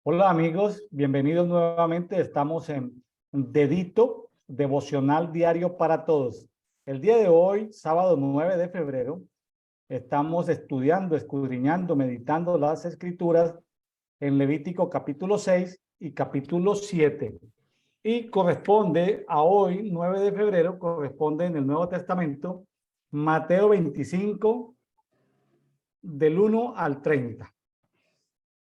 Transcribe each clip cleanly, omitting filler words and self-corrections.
Hola amigos, bienvenidos nuevamente. Estamos en Dedito Devocional Diario para Todos. El día de hoy, sábado 9 de febrero, estamos estudiando, escudriñando, meditando las escrituras en Levítico capítulo 6 y capítulo 7. Y corresponde a hoy, 9 de febrero, corresponde en el Nuevo Testamento, Mateo 25, del 1 al 30.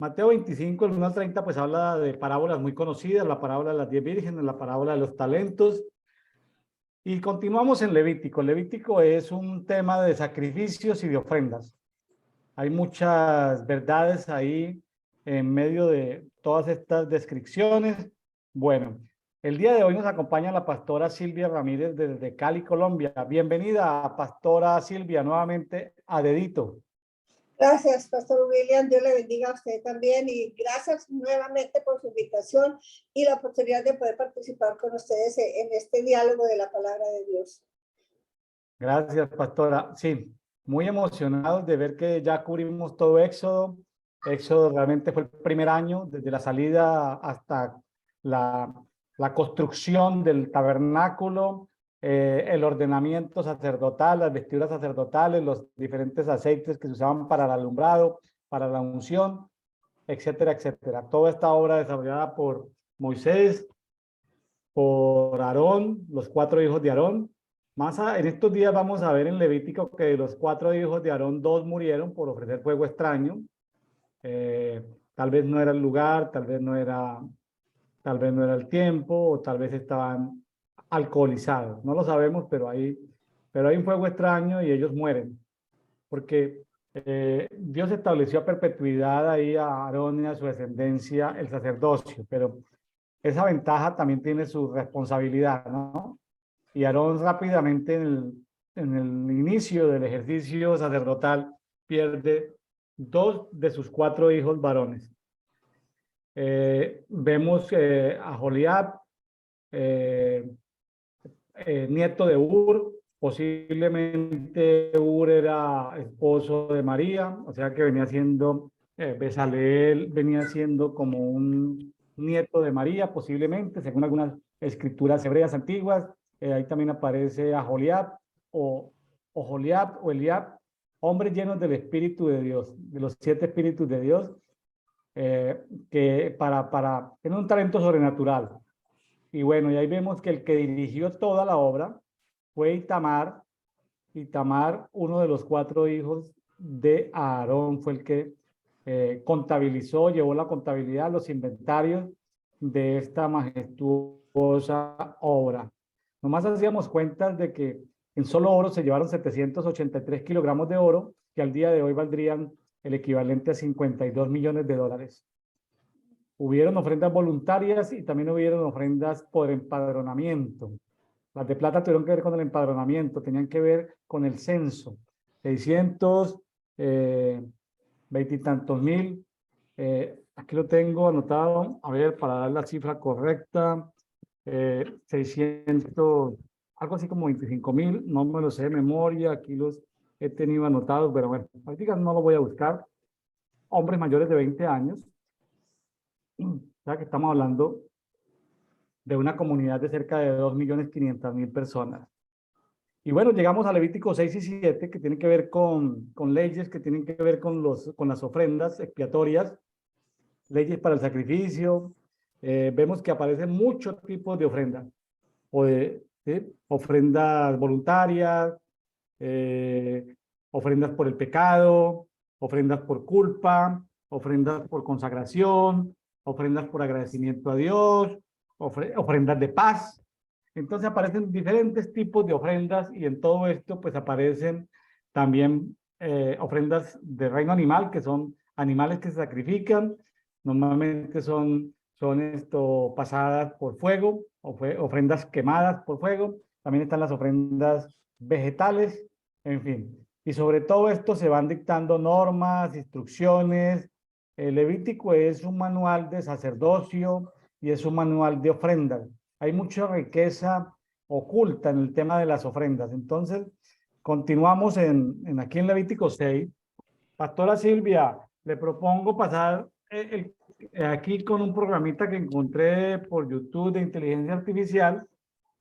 Mateo 25, el 1 al 30, pues habla de parábolas muy conocidas, la parábola de las 10 vírgenes, la parábola de los talentos. Y continuamos en Levítico. Levítico es un tema de sacrificios y de ofrendas. Hay muchas verdades ahí en medio de todas estas descripciones. Bueno, el día de hoy nos acompaña la pastora Silvia Ramírez desde Cali, Colombia. Bienvenida, pastora Silvia, nuevamente a Dedito. Gracias, Pastor William. Dios le bendiga a usted también y gracias nuevamente por su invitación y la oportunidad de poder participar con ustedes en este diálogo de la palabra de Dios. Gracias, pastora. Sí, muy emocionados de ver que ya cubrimos todo Éxodo. Éxodo realmente fue el primer año, desde la salida hasta la construcción del tabernáculo, el ordenamiento sacerdotal, las vestiduras sacerdotales, los diferentes aceites que se usaban para el alumbrado, para la unción, etcétera, etcétera. Toda esta obra desarrollada por Moisés, por Aarón, los 4 hijos de Aarón. En estos días vamos a ver en Levítico que de los 4 hijos de Aarón, 2 murieron por ofrecer fuego extraño. Tal vez no era el lugar, tal vez no era el tiempo, o tal vez estaban alcoholizados. No lo sabemos, pero hay un fuego extraño y ellos mueren. Porque Dios estableció a perpetuidad ahí a Aarón y a su descendencia el sacerdocio, pero esa ventaja también tiene su responsabilidad, ¿no? Y Aarón rápidamente en el inicio del ejercicio sacerdotal pierde 2 de sus 4 hijos varones. Vemos a Joliab, nieto de Ur, posiblemente Ur era esposo de María, o sea que venía siendo, Bezaleel venía siendo como un nieto de María, posiblemente, según algunas escrituras hebreas antiguas. Ahí también aparece a Joliab o Joliab o Eliab, hombres llenos del Espíritu de Dios, de los 7 Espíritus de Dios, que tener un talento sobrenatural. Y bueno, y ahí vemos que el que dirigió toda la obra fue Itamar. Itamar, uno de los 4 hijos de Aarón, fue el que contabilizó, llevó la contabilidad, los inventarios de esta majestuosa obra. Nomás hacíamos cuentas de que en solo oro se llevaron 783 kilogramos de oro, que al día de hoy valdrían el equivalente a 52 millones de dólares. Hubieron ofrendas voluntarias y también hubieron ofrendas por empadronamiento. Las de plata tuvieron que ver con el empadronamiento, tenían que ver con el censo. 600, 20 y tantos mil. Aquí lo tengo anotado, a ver, para dar la cifra correcta. 600, algo así como 25,000, no me lo sé de memoria, aquí los he tenido anotados, pero bueno, ahorita no lo voy a buscar. Hombres mayores de 20 años, o sea que estamos hablando de una comunidad de cerca de 2.500.000 personas. Y bueno, llegamos a Levítico 6 y 7, que tienen que ver con leyes, que tienen que ver con las ofrendas expiatorias, leyes para el sacrificio. Vemos que aparecen muchos tipos de ofrendas, ¿sí? Ofrendas voluntarias, ofrendas por el pecado, ofrendas por culpa, ofrendas por consagración, ofrendas por agradecimiento a Dios, ofrendas de paz. Entonces aparecen diferentes tipos de ofrendas y en todo esto pues aparecen también ofrendas de reino animal, que son animales que se sacrifican. Normalmente son pasadas por fuego, ofrendas quemadas por fuego. También están las ofrendas vegetales, en fin. Y sobre todo esto se van dictando normas, instrucciones. El Levítico es un manual de sacerdocio y es un manual de ofrendas. Hay mucha riqueza oculta en el tema de las ofrendas. Entonces, continuamos aquí en Levítico 6. Pastora Silvia, le propongo pasar aquí con un programita que encontré por YouTube de inteligencia artificial.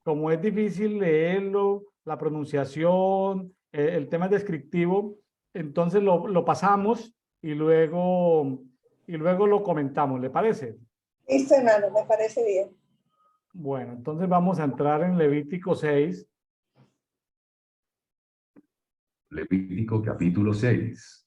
Como es difícil leerlo, la pronunciación, el tema es descriptivo, entonces lo pasamos y luego lo comentamos, ¿le parece? Listo, hermano, me parece bien. Bueno, entonces vamos a entrar en Levítico 6. Levítico capítulo 6.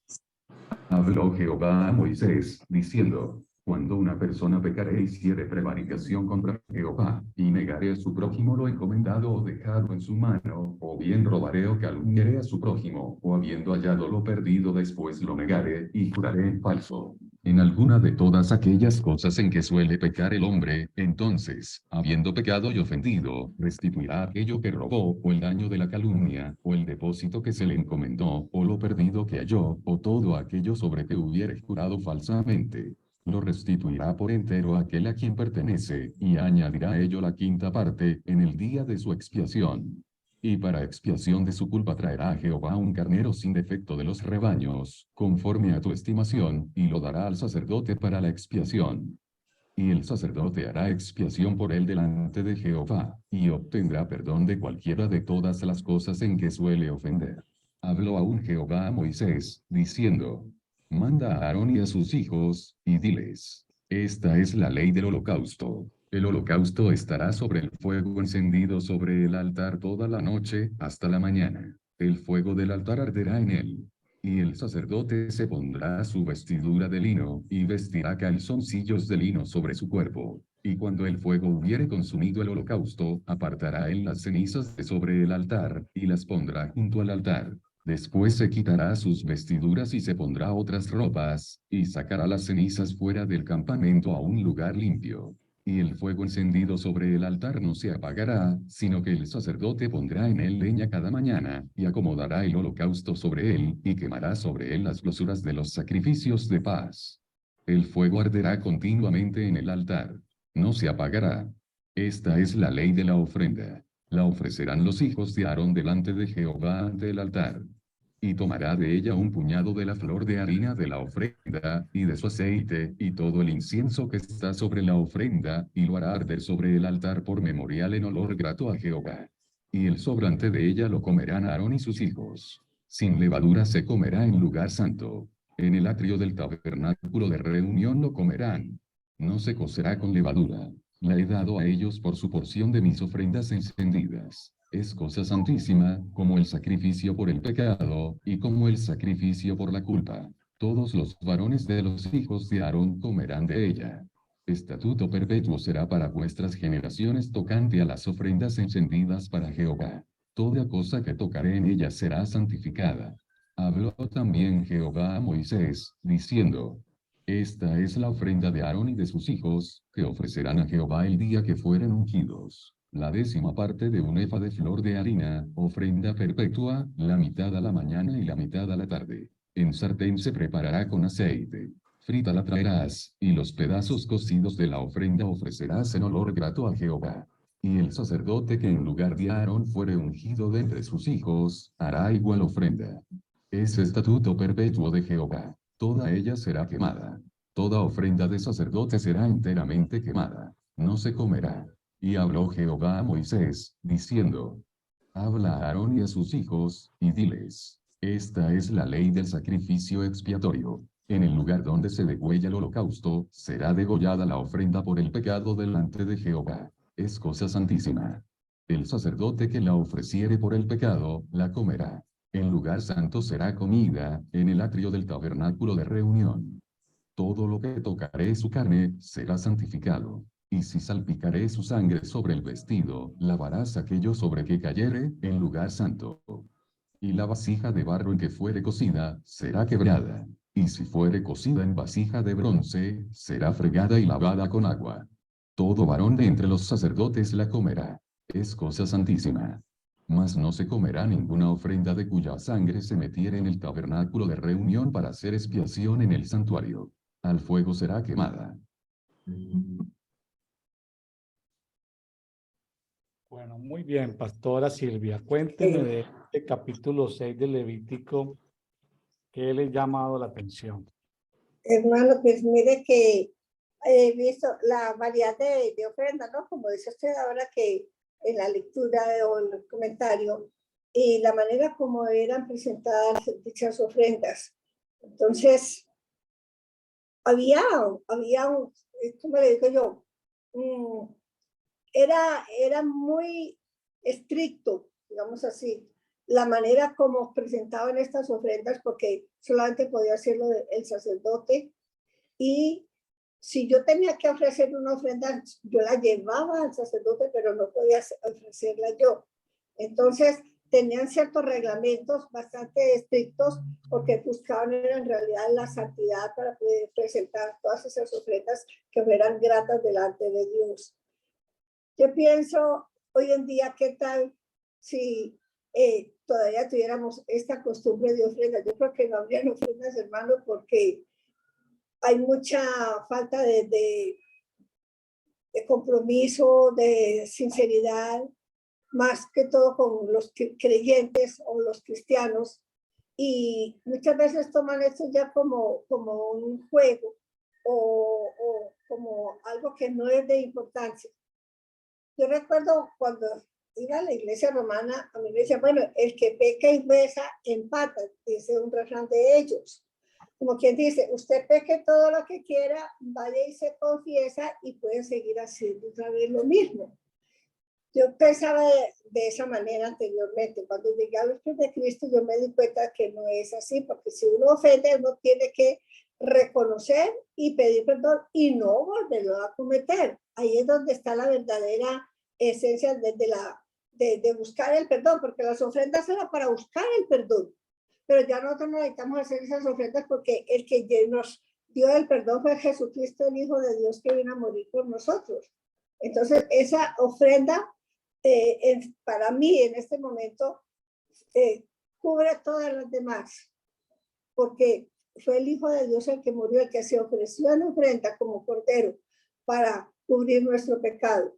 Habló Jehová a Moisés, diciendo: Cuando una persona pecare e hiciere prevaricación contra Jehová, y negare a su prójimo lo encomendado o dejado en su mano, o bien robare o calumniare a su prójimo, o habiendo hallado lo perdido después lo negare, y jurare en falso, en alguna de todas aquellas cosas en que suele pecar el hombre, entonces, habiendo pecado y ofendido, restituirá aquello que robó, o el daño de la calumnia, o el depósito que se le encomendó, o lo perdido que halló, o todo aquello sobre que hubiere jurado falsamente. Lo restituirá por entero a aquel a quien pertenece, y añadirá a ello la quinta parte, en el día de su expiación. Y para expiación de su culpa traerá a Jehová un carnero sin defecto de los rebaños, conforme a tu estimación, y lo dará al sacerdote para la expiación. Y el sacerdote hará expiación por él delante de Jehová, y obtendrá perdón de cualquiera de todas las cosas en que suele ofender. Habló aún Jehová a Moisés, diciendo: Manda a Aarón y a sus hijos, y diles: Esta es la ley del holocausto. El holocausto estará sobre el fuego encendido sobre el altar toda la noche, hasta la mañana. El fuego del altar arderá en él. Y el sacerdote se pondrá su vestidura de lino, y vestirá calzoncillos de lino sobre su cuerpo. Y cuando el fuego hubiere consumido el holocausto, apartará él las cenizas de sobre el altar, y las pondrá junto al altar. Después se quitará sus vestiduras y se pondrá otras ropas, y sacará las cenizas fuera del campamento a un lugar limpio. Y el fuego encendido sobre el altar no se apagará, sino que el sacerdote pondrá en él leña cada mañana, y acomodará el holocausto sobre él, y quemará sobre él las grosuras de los sacrificios de paz. El fuego arderá continuamente en el altar. No se apagará. Esta es la ley de la ofrenda. La ofrecerán los hijos de Aarón delante de Jehová ante el altar. Y tomará de ella un puñado de la flor de harina de la ofrenda, y de su aceite, y todo el incienso que está sobre la ofrenda, y lo hará arder sobre el altar por memorial en olor grato a Jehová. Y el sobrante de ella lo comerán Aarón y sus hijos. Sin levadura se comerá en lugar santo. En el atrio del tabernáculo de reunión lo comerán. No se cocerá con levadura. La he dado a ellos por su porción de mis ofrendas encendidas. Es cosa santísima, como el sacrificio por el pecado, y como el sacrificio por la culpa. Todos los varones de los hijos de Aarón comerán de ella. Estatuto perpetuo será para vuestras generaciones tocante a las ofrendas encendidas para Jehová. Toda cosa que tocaré en ella será santificada. Habló también Jehová a Moisés, diciendo: Esta es la ofrenda de Aarón y de sus hijos, que ofrecerán a Jehová el día que fueren ungidos. La 10ª parte de un efa de flor de harina, ofrenda perpetua, la mitad a la mañana y la mitad a la tarde. En sartén se preparará con aceite. Frita la traerás, y los pedazos cocidos de la ofrenda ofrecerás en olor grato a Jehová. Y el sacerdote que en lugar de Aarón fuere ungido de entre sus hijos, hará igual ofrenda. Es estatuto perpetuo de Jehová. Toda ella será quemada. Toda ofrenda de sacerdote será enteramente quemada. No se comerá. Y habló Jehová a Moisés, diciendo: Habla a Aarón y a sus hijos, y diles: Esta es la ley del sacrificio expiatorio. En el lugar donde se degüella el holocausto, será degollada la ofrenda por el pecado delante de Jehová. Es cosa santísima. El sacerdote que la ofreciere por el pecado, la comerá. En lugar santo será comida, en el atrio del tabernáculo de reunión. Todo lo que tocaré su carne, será santificado. Y si salpicaré su sangre sobre el vestido, lavarás aquello sobre que cayere, en lugar santo. Y la vasija de barro en que fuere cocida, será quebrada. Y si fuere cocida en vasija de bronce, será fregada y lavada con agua. Todo varón de entre los sacerdotes la comerá. Es cosa santísima. Mas no se comerá ninguna ofrenda de cuya sangre se metiere en el tabernáculo de reunión para hacer expiación en el santuario. Al fuego será quemada. Bueno, muy bien, Pastora Silvia. Cuénteme de este capítulo 6 de Levítico, ¿qué le ha llamado la atención? Hermano, pues mire que he visto la variedad de ofrendas, ¿no? Como dice usted ahora que en la lectura o en el comentario, y la manera como eran presentadas dichas ofrendas. Entonces, había ¿cómo le digo yo? Era muy estricto, digamos así, la manera como presentaban estas ofrendas, porque solamente podía hacerlo el sacerdote. Y si yo tenía que ofrecer una ofrenda, yo la llevaba al sacerdote, pero no podía ofrecerla yo. Entonces, tenían ciertos reglamentos bastante estrictos porque buscaban en realidad la santidad para poder presentar todas esas ofrendas que fueran gratas delante de Dios. Yo pienso hoy en día, ¿qué tal si todavía tuviéramos esta costumbre de ofrendas? Yo creo que no habrían ofrendas, hermano, porque hay mucha falta de compromiso, de sinceridad, más que todo con los creyentes o los cristianos. Y muchas veces toman esto ya como un juego o como algo que no es de importancia. Yo recuerdo cuando iba a la iglesia romana, a mí me decía, bueno, el que peca y besa empata, dice un refrán de ellos. Como quien dice, usted peque todo lo que quiera, vaya y se confiesa y puede seguir haciendo otra vez lo mismo. Yo pensaba de esa manera anteriormente. Cuando llegué a los pies de Cristo, yo me di cuenta que no es así, porque si uno ofende, uno tiene que reconocer y pedir perdón y no volverlo a cometer. Ahí es donde está la verdadera esencia de buscar el perdón, porque las ofrendas eran para buscar el perdón. Pero ya nosotros no necesitamos hacer esas ofrendas porque el que nos dio el perdón fue Jesucristo, el Hijo de Dios, que vino a morir por nosotros. Entonces, esa ofrenda, para mí en este momento, cubre todas las demás, porque fue el Hijo de Dios el que murió, el que se ofreció en ofrenda como cordero para cubrir nuestro pecado.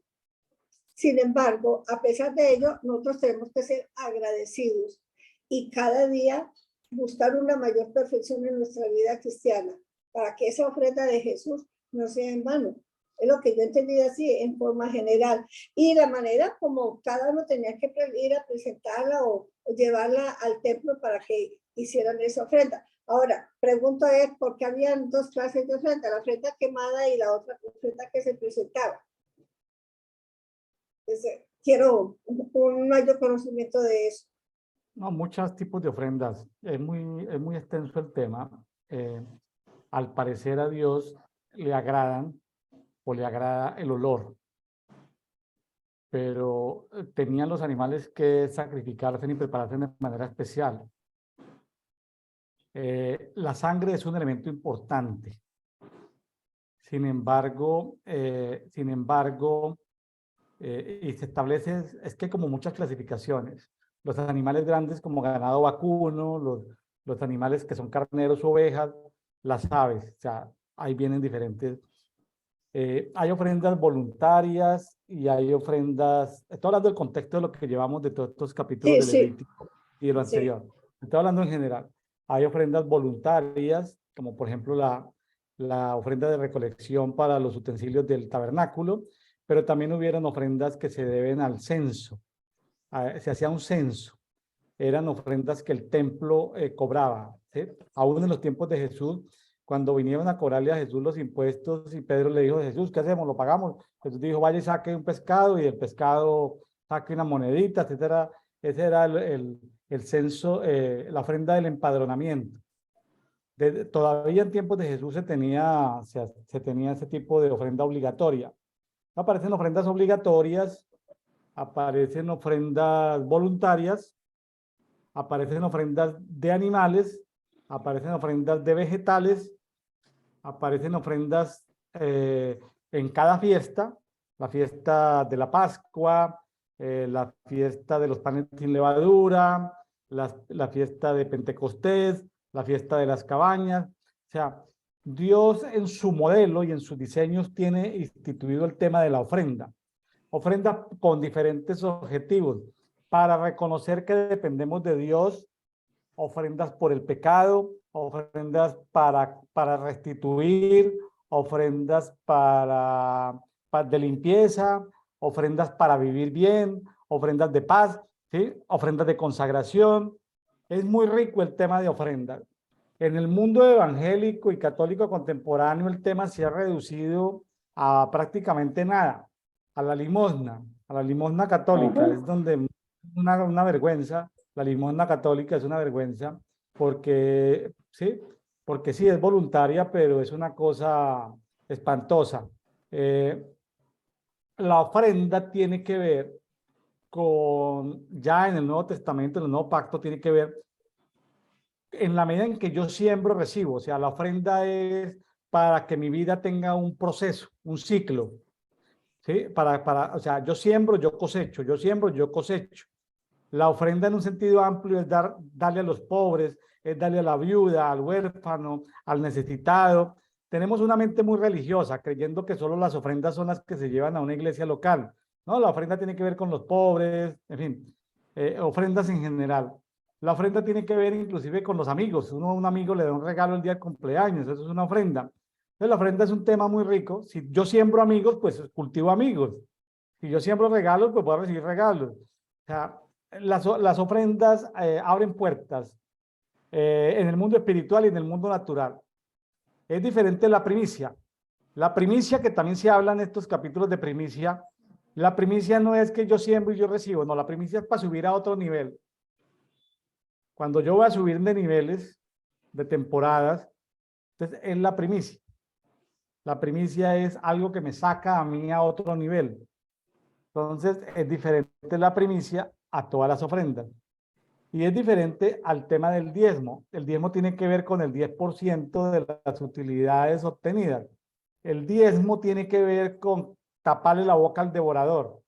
Sin embargo, a pesar de ello, nosotros tenemos que ser agradecidos y cada día buscar una mayor perfección en nuestra vida cristiana para que esa ofrenda de Jesús no sea en vano. Es lo que yo entendí así en forma general. Y la manera como cada uno tenía que ir a presentarla o llevarla al templo para que hicieran esa ofrenda. Ahora, pregunto es, ¿por qué habían dos clases de ofrenda? La ofrenda quemada y la otra ofrenda que se presentaba. Entonces, quiero un mayor conocimiento de eso. No, muchos tipos de ofrendas. Es muy extenso el tema. Al parecer a Dios le agradan o le agrada el olor, pero tenían los animales que sacrificarse y prepararse de manera especial. La sangre es un elemento importante. Sin embargo, y se establece, es que como muchas clasificaciones, los animales grandes como ganado vacuno, los animales que son carneros o ovejas, las aves, o sea, ahí vienen diferentes. Hay ofrendas voluntarias y hay ofrendas, estoy hablando del contexto de lo que llevamos de todos estos capítulos del Levítico y de lo anterior. Estoy hablando en general. Hay ofrendas voluntarias, como por ejemplo la ofrenda de recolección para los utensilios del tabernáculo, pero también hubieron ofrendas que se deben al censo. Se hacía un censo. Eran ofrendas que el templo cobraba, ¿sí? Aún en los tiempos de Jesús, cuando vinieron a cobrarle a Jesús los impuestos y Pedro le dijo a Jesús, ¿qué hacemos? ¿Lo pagamos? Jesús dijo, vaya y saque un pescado y el pescado saque una monedita, etcétera. Ese era el censo, la ofrenda del empadronamiento. Todavía en tiempos de Jesús se tenía ese tipo de ofrenda obligatoria. Aparecen ofrendas obligatorias, aparecen ofrendas voluntarias, aparecen ofrendas de animales, aparecen ofrendas de vegetales, aparecen ofrendas en cada fiesta, la fiesta de la Pascua, la fiesta de los panes sin levadura, la fiesta de Pentecostés, la fiesta de las cabañas. O sea, Dios en su modelo y en sus diseños tiene instituido el tema de la ofrenda. Ofrenda con diferentes objetivos. Para reconocer que dependemos de Dios, ofrendas por el pecado, ofrendas para restituir, ofrendas de limpieza, ofrendas para vivir bien, ofrendas de paz, ¿sí? Ofrendas de consagración. Es muy rico el tema de ofrendas. En el mundo evangélico y católico contemporáneo el tema se ha reducido a prácticamente nada, a la limosna católica. Es donde una vergüenza, la limosna católica es una vergüenza, porque sí es voluntaria, pero es una cosa espantosa. La ofrenda tiene que ver ya en el Nuevo Testamento, en el Nuevo Pacto, tiene que ver en la medida en que yo siembro, recibo. O sea, la ofrenda es para que mi vida tenga un proceso, un ciclo, ¿sí? O sea, yo siembro, yo cosecho, yo siembro, yo cosecho. La ofrenda en un sentido amplio es darle a los pobres, es darle a la viuda, al huérfano, al necesitado. Tenemos una mente muy religiosa, creyendo que solo las ofrendas son las que se llevan a una iglesia local. No, la ofrenda tiene que ver con los pobres, en fin, ofrendas en general. La ofrenda tiene que ver inclusive con los amigos. Uno a un amigo le da un regalo el día del cumpleaños, eso es una ofrenda. Entonces, la ofrenda es un tema muy rico. Si yo siembro amigos, pues cultivo amigos. Si yo siembro regalos, pues voy a recibir regalos. O sea, las ofrendas abren puertas en el mundo espiritual y en el mundo natural. Es diferente la primicia. La primicia, que también se habla en estos capítulos de primicia, la primicia no es que yo siembro y yo recibo, no, la primicia es para subir a otro nivel. Cuando yo voy a subir de niveles, de temporadas, entonces es la primicia. La primicia es algo que me saca a mí a otro nivel. Entonces es diferente la primicia a todas las ofrendas. Y es diferente al tema del diezmo. El diezmo tiene que ver con el 10% de las utilidades obtenidas. El diezmo tiene que ver con taparle la boca al devorador.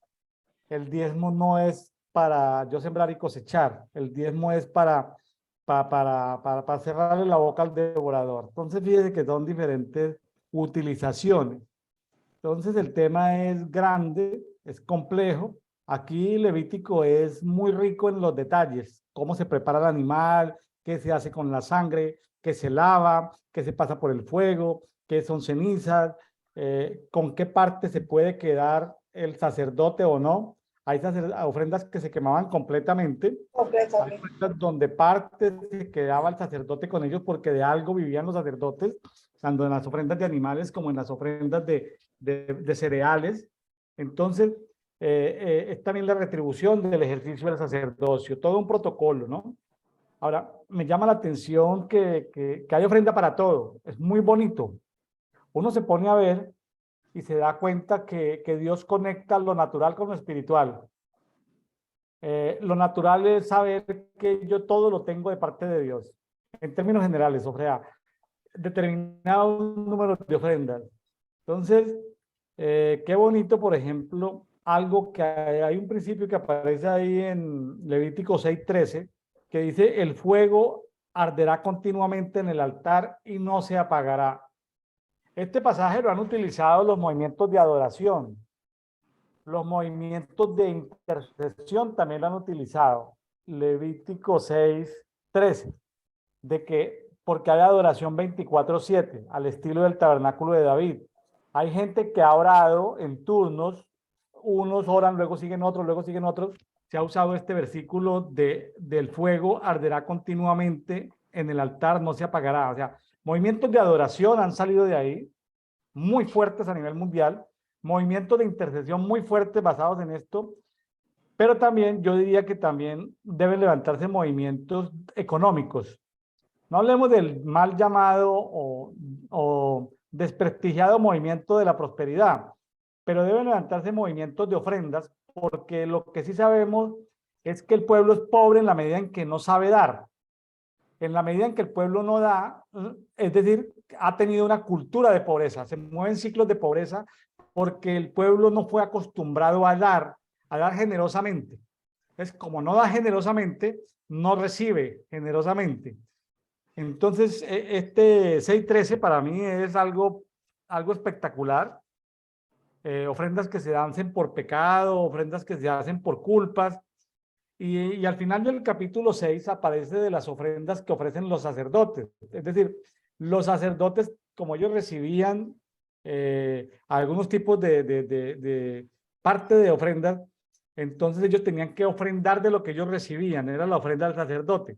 El diezmo no es para yo sembrar y cosechar. El diezmo es para cerrarle la boca al devorador. Entonces, fíjense que son diferentes utilizaciones. Entonces, el tema es grande, es complejo. Aquí Levítico es muy rico en los detalles, cómo se prepara el animal, qué se hace con la sangre, qué se lava, qué se pasa por el fuego, qué son cenizas, con qué parte se puede quedar el sacerdote o no. Hay ofrendas que se quemaban completamente, hay ofrendas donde parte se quedaba el sacerdote con ellos porque de algo vivían los sacerdotes, tanto en las ofrendas de animales como en las ofrendas de cereales. Entonces, es también la retribución del ejercicio del sacerdocio, todo un protocolo, ¿no? Ahora, me llama la atención que hay ofrenda para todo, es muy bonito. Uno se pone a ver y se da cuenta que Dios conecta lo natural con lo espiritual. Lo natural es saber que yo todo lo tengo de parte de Dios, en términos generales, o sea, determinado número de ofrendas. Entonces, qué bonito, por ejemplo, algo que hay un principio que aparece ahí en Levítico 6:13, que dice, el fuego arderá continuamente en el altar y no se apagará. Este pasaje lo han utilizado los movimientos de adoración. Los movimientos de intercesión también lo han utilizado. Levítico 6:13, de que porque hay adoración 24/7, al estilo del tabernáculo de David. Hay gente que ha orado en turnos, unos oran, luego siguen otros, luego siguen otros. Se ha usado este versículo del fuego arderá continuamente en el altar, no se apagará. O sea, movimientos de adoración han salido de ahí, muy fuertes a nivel mundial, movimientos de intercesión muy fuertes basados en esto, pero también yo diría que también deben levantarse movimientos económicos. No hablemos del mal llamado o desprestigiado movimiento de la prosperidad, pero deben levantarse movimientos de ofrendas, porque lo que sí sabemos es que el pueblo es pobre en la medida en que no sabe dar. En la medida en que el pueblo no da, es decir, ha tenido una cultura de pobreza, se mueven ciclos de pobreza porque el pueblo no fue acostumbrado a dar generosamente. Entonces, como no da generosamente, no recibe generosamente. Entonces, este 6:13 para mí es algo espectacular. Ofrendas que se hacen por pecado, ofrendas que se hacen por culpas. Y al final del capítulo 6 aparece de las ofrendas que ofrecen los sacerdotes. Es decir, los sacerdotes, como ellos recibían algunos tipos de parte de ofrendas, entonces ellos tenían que ofrendar de lo que ellos recibían, era la ofrenda del sacerdote.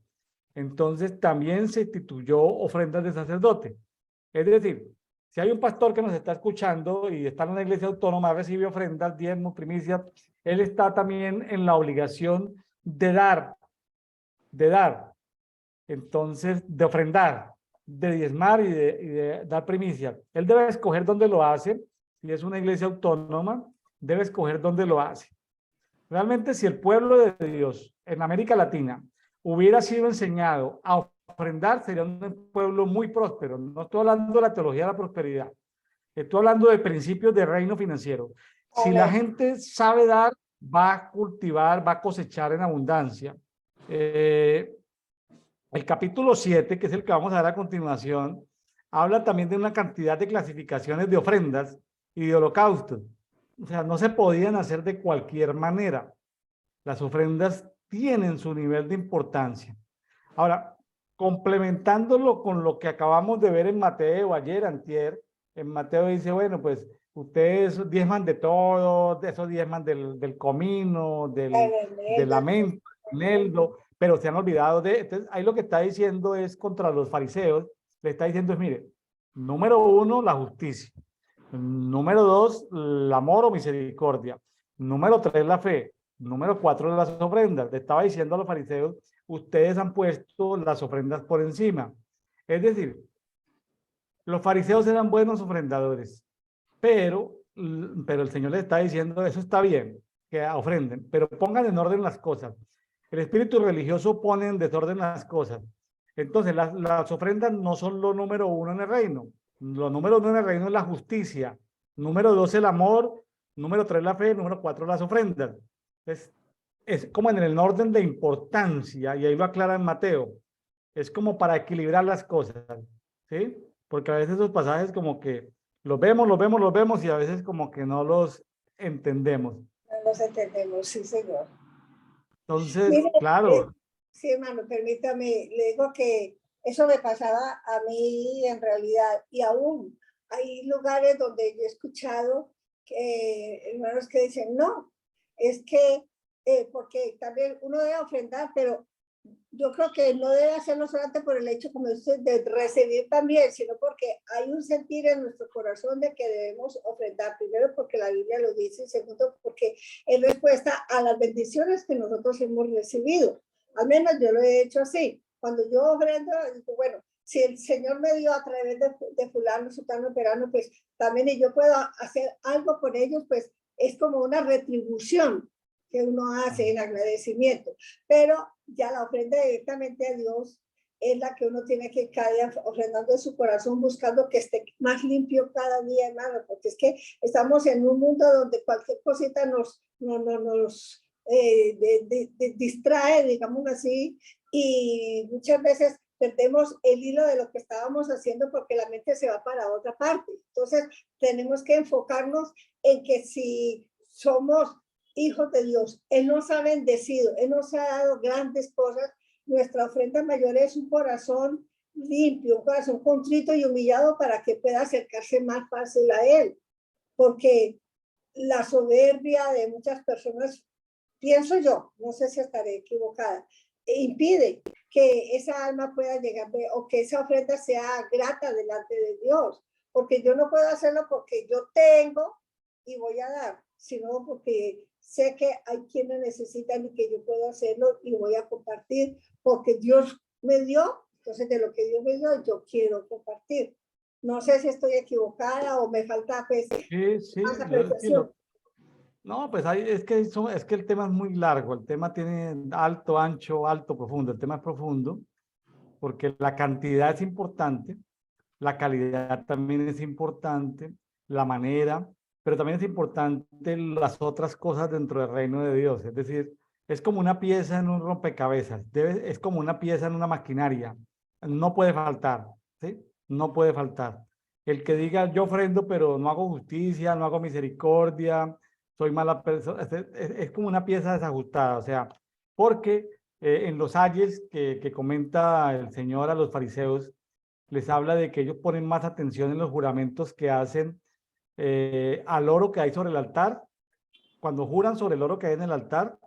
Entonces también se instituyó ofrendas de sacerdote. Es decir, si hay un pastor que nos está escuchando y está en una iglesia autónoma, recibe ofrendas, diezmos, primicias, él está también en la obligación de dar, entonces de ofrendar, de diezmar y de dar primicias. Él debe escoger dónde lo hace. Si es una iglesia autónoma, debe escoger dónde lo hace. Realmente, si el pueblo de Dios en América Latina hubiera sido enseñado a ofrendar, sería un pueblo muy próspero. No estoy hablando de la teología de la prosperidad, estoy hablando de principios de reino financiero. Si la gente sabe dar, va a cultivar, va a cosechar en abundancia. El capítulo 7, que es el que vamos a ver a continuación, habla también de una cantidad de clasificaciones de ofrendas y de holocaustos. O sea, no se podían hacer de cualquier manera. Las ofrendas tienen su nivel de importancia. Ahora, complementándolo con lo que acabamos de ver en Mateo ayer, antier, en Mateo dice, bueno, pues ustedes diezman de todo, de esos diezman del comino, del lamento, del eneldo, pero se han olvidado de... Entonces, ahí lo que está diciendo es contra los fariseos, le está diciendo es, mire, número 1, la justicia. Número 2, el amor o misericordia. Número 3, la fe. Número 4, las ofrendas. Le estaba diciendo a los fariseos, ustedes han puesto las ofrendas por encima. Es decir, los fariseos eran buenos ofrendadores, pero el Señor les está diciendo, eso está bien, que ofrenden, pero pongan en orden las cosas. El espíritu religioso pone en desorden las cosas. Entonces, las ofrendas no son lo número 1 en el reino. Lo número 1 en el reino es la justicia. Número 2, el amor. Número 3, la fe. Número 4, las ofrendas. Entonces, es como en el orden de importancia, y ahí lo aclara en Mateo. Es como para equilibrar las cosas, ¿sí? Porque a veces esos pasajes como que los vemos, y a veces como que no los entendemos. No los entendemos, sí, señor. Entonces, Mire, claro. sí, hermano, permítame, le digo que eso me pasaba a mí en realidad, y aún hay lugares donde yo he escuchado que hermanos que dicen, no, es que, porque también uno debe ofrendar, pero yo creo que no debe hacerlo solamente por el hecho, como usted, de recibir también, sino porque hay un sentir en nuestro corazón de que debemos ofrendar, primero porque la Biblia lo dice, y segundo porque es respuesta a las bendiciones que nosotros hemos recibido. Al menos yo lo he hecho así. Cuando yo ofrendo, digo, bueno, si el Señor me dio a través de fulano, sutano, perano, pues también y yo puedo hacer algo por ellos, pues es como una retribución que uno hace en agradecimiento. Pero ya la ofrenda directamente a Dios es la que uno tiene que cada día ofrendando de su corazón, buscando que esté más limpio cada día, hermano, porque es que estamos en un mundo donde cualquier cosita nos distrae, digamos así, y muchas veces perdemos el hilo de lo que estábamos haciendo porque la mente se va para otra parte. Entonces, tenemos que enfocarnos en que si somos hijos de Dios, Él nos ha bendecido, Él nos ha dado grandes cosas, nuestra ofrenda mayor es un corazón limpio, un corazón contrito y humillado para que pueda acercarse más fácil a Él, porque la soberbia de muchas personas, pienso yo, no sé si estaré equivocada, impide que esa alma pueda llegar o que esa ofrenda sea grata delante de Dios, porque yo no puedo hacerlo porque yo tengo y voy a dar, sino porque sé que hay quienes necesitan y que yo puedo hacerlo y voy a compartir porque Dios me dio, entonces de lo que Dios me dio yo quiero compartir. No sé si estoy equivocada o me falta pues, Sí, más apreciación. no, pues ahí es que el tema es muy largo, el tema tiene alto, ancho, alto, profundo. El tema es profundo porque la cantidad es importante, la calidad también es importante, la manera, pero también es importante las otras cosas dentro del reino de Dios. Es decir, es como una pieza en un rompecabezas, es como una pieza en una maquinaria. No puede faltar, ¿sí? No puede faltar. El que diga, yo ofrendo, pero no hago justicia, no hago misericordia, soy mala persona, es como una pieza desajustada. O sea, porque en los ayes que comenta el Señor a los fariseos, les habla de que ellos ponen más atención en los juramentos que hacen al oro que hay sobre el altar. Cuando juran sobre el oro que hay en el altar,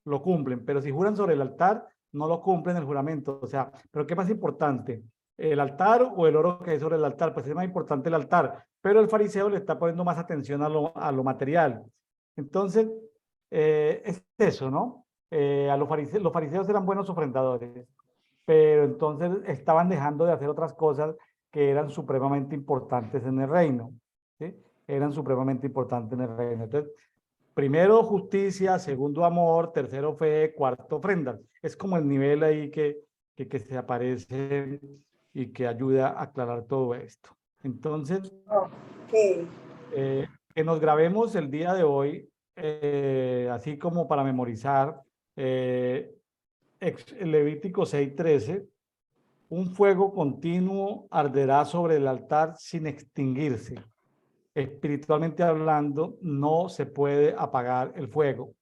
lo cumplen, pero si juran sobre el altar, no lo cumplen el juramento. O sea, ¿pero qué más importante? ¿El altar o el oro que hay sobre el altar? Pues es más importante el altar, pero el fariseo le está poniendo más atención a lo material. Entonces, es eso, ¿no? Los fariseos eran buenos ofrendadores, pero entonces estaban dejando de hacer otras cosas que eran supremamente importantes en el reino, ¿sí? Eran supremamente importantes en el reino. Entonces, primero justicia, segundo amor, tercero fe, cuarto ofrendas. Es como el nivel ahí que se aparece y que ayuda a aclarar todo esto. Entonces, Okay. que nos grabemos el día de hoy, así como para memorizar, Levítico 6:13, un fuego continuo arderá sobre el altar sin extinguirse. Espiritualmente hablando, no se puede apagar el fuego.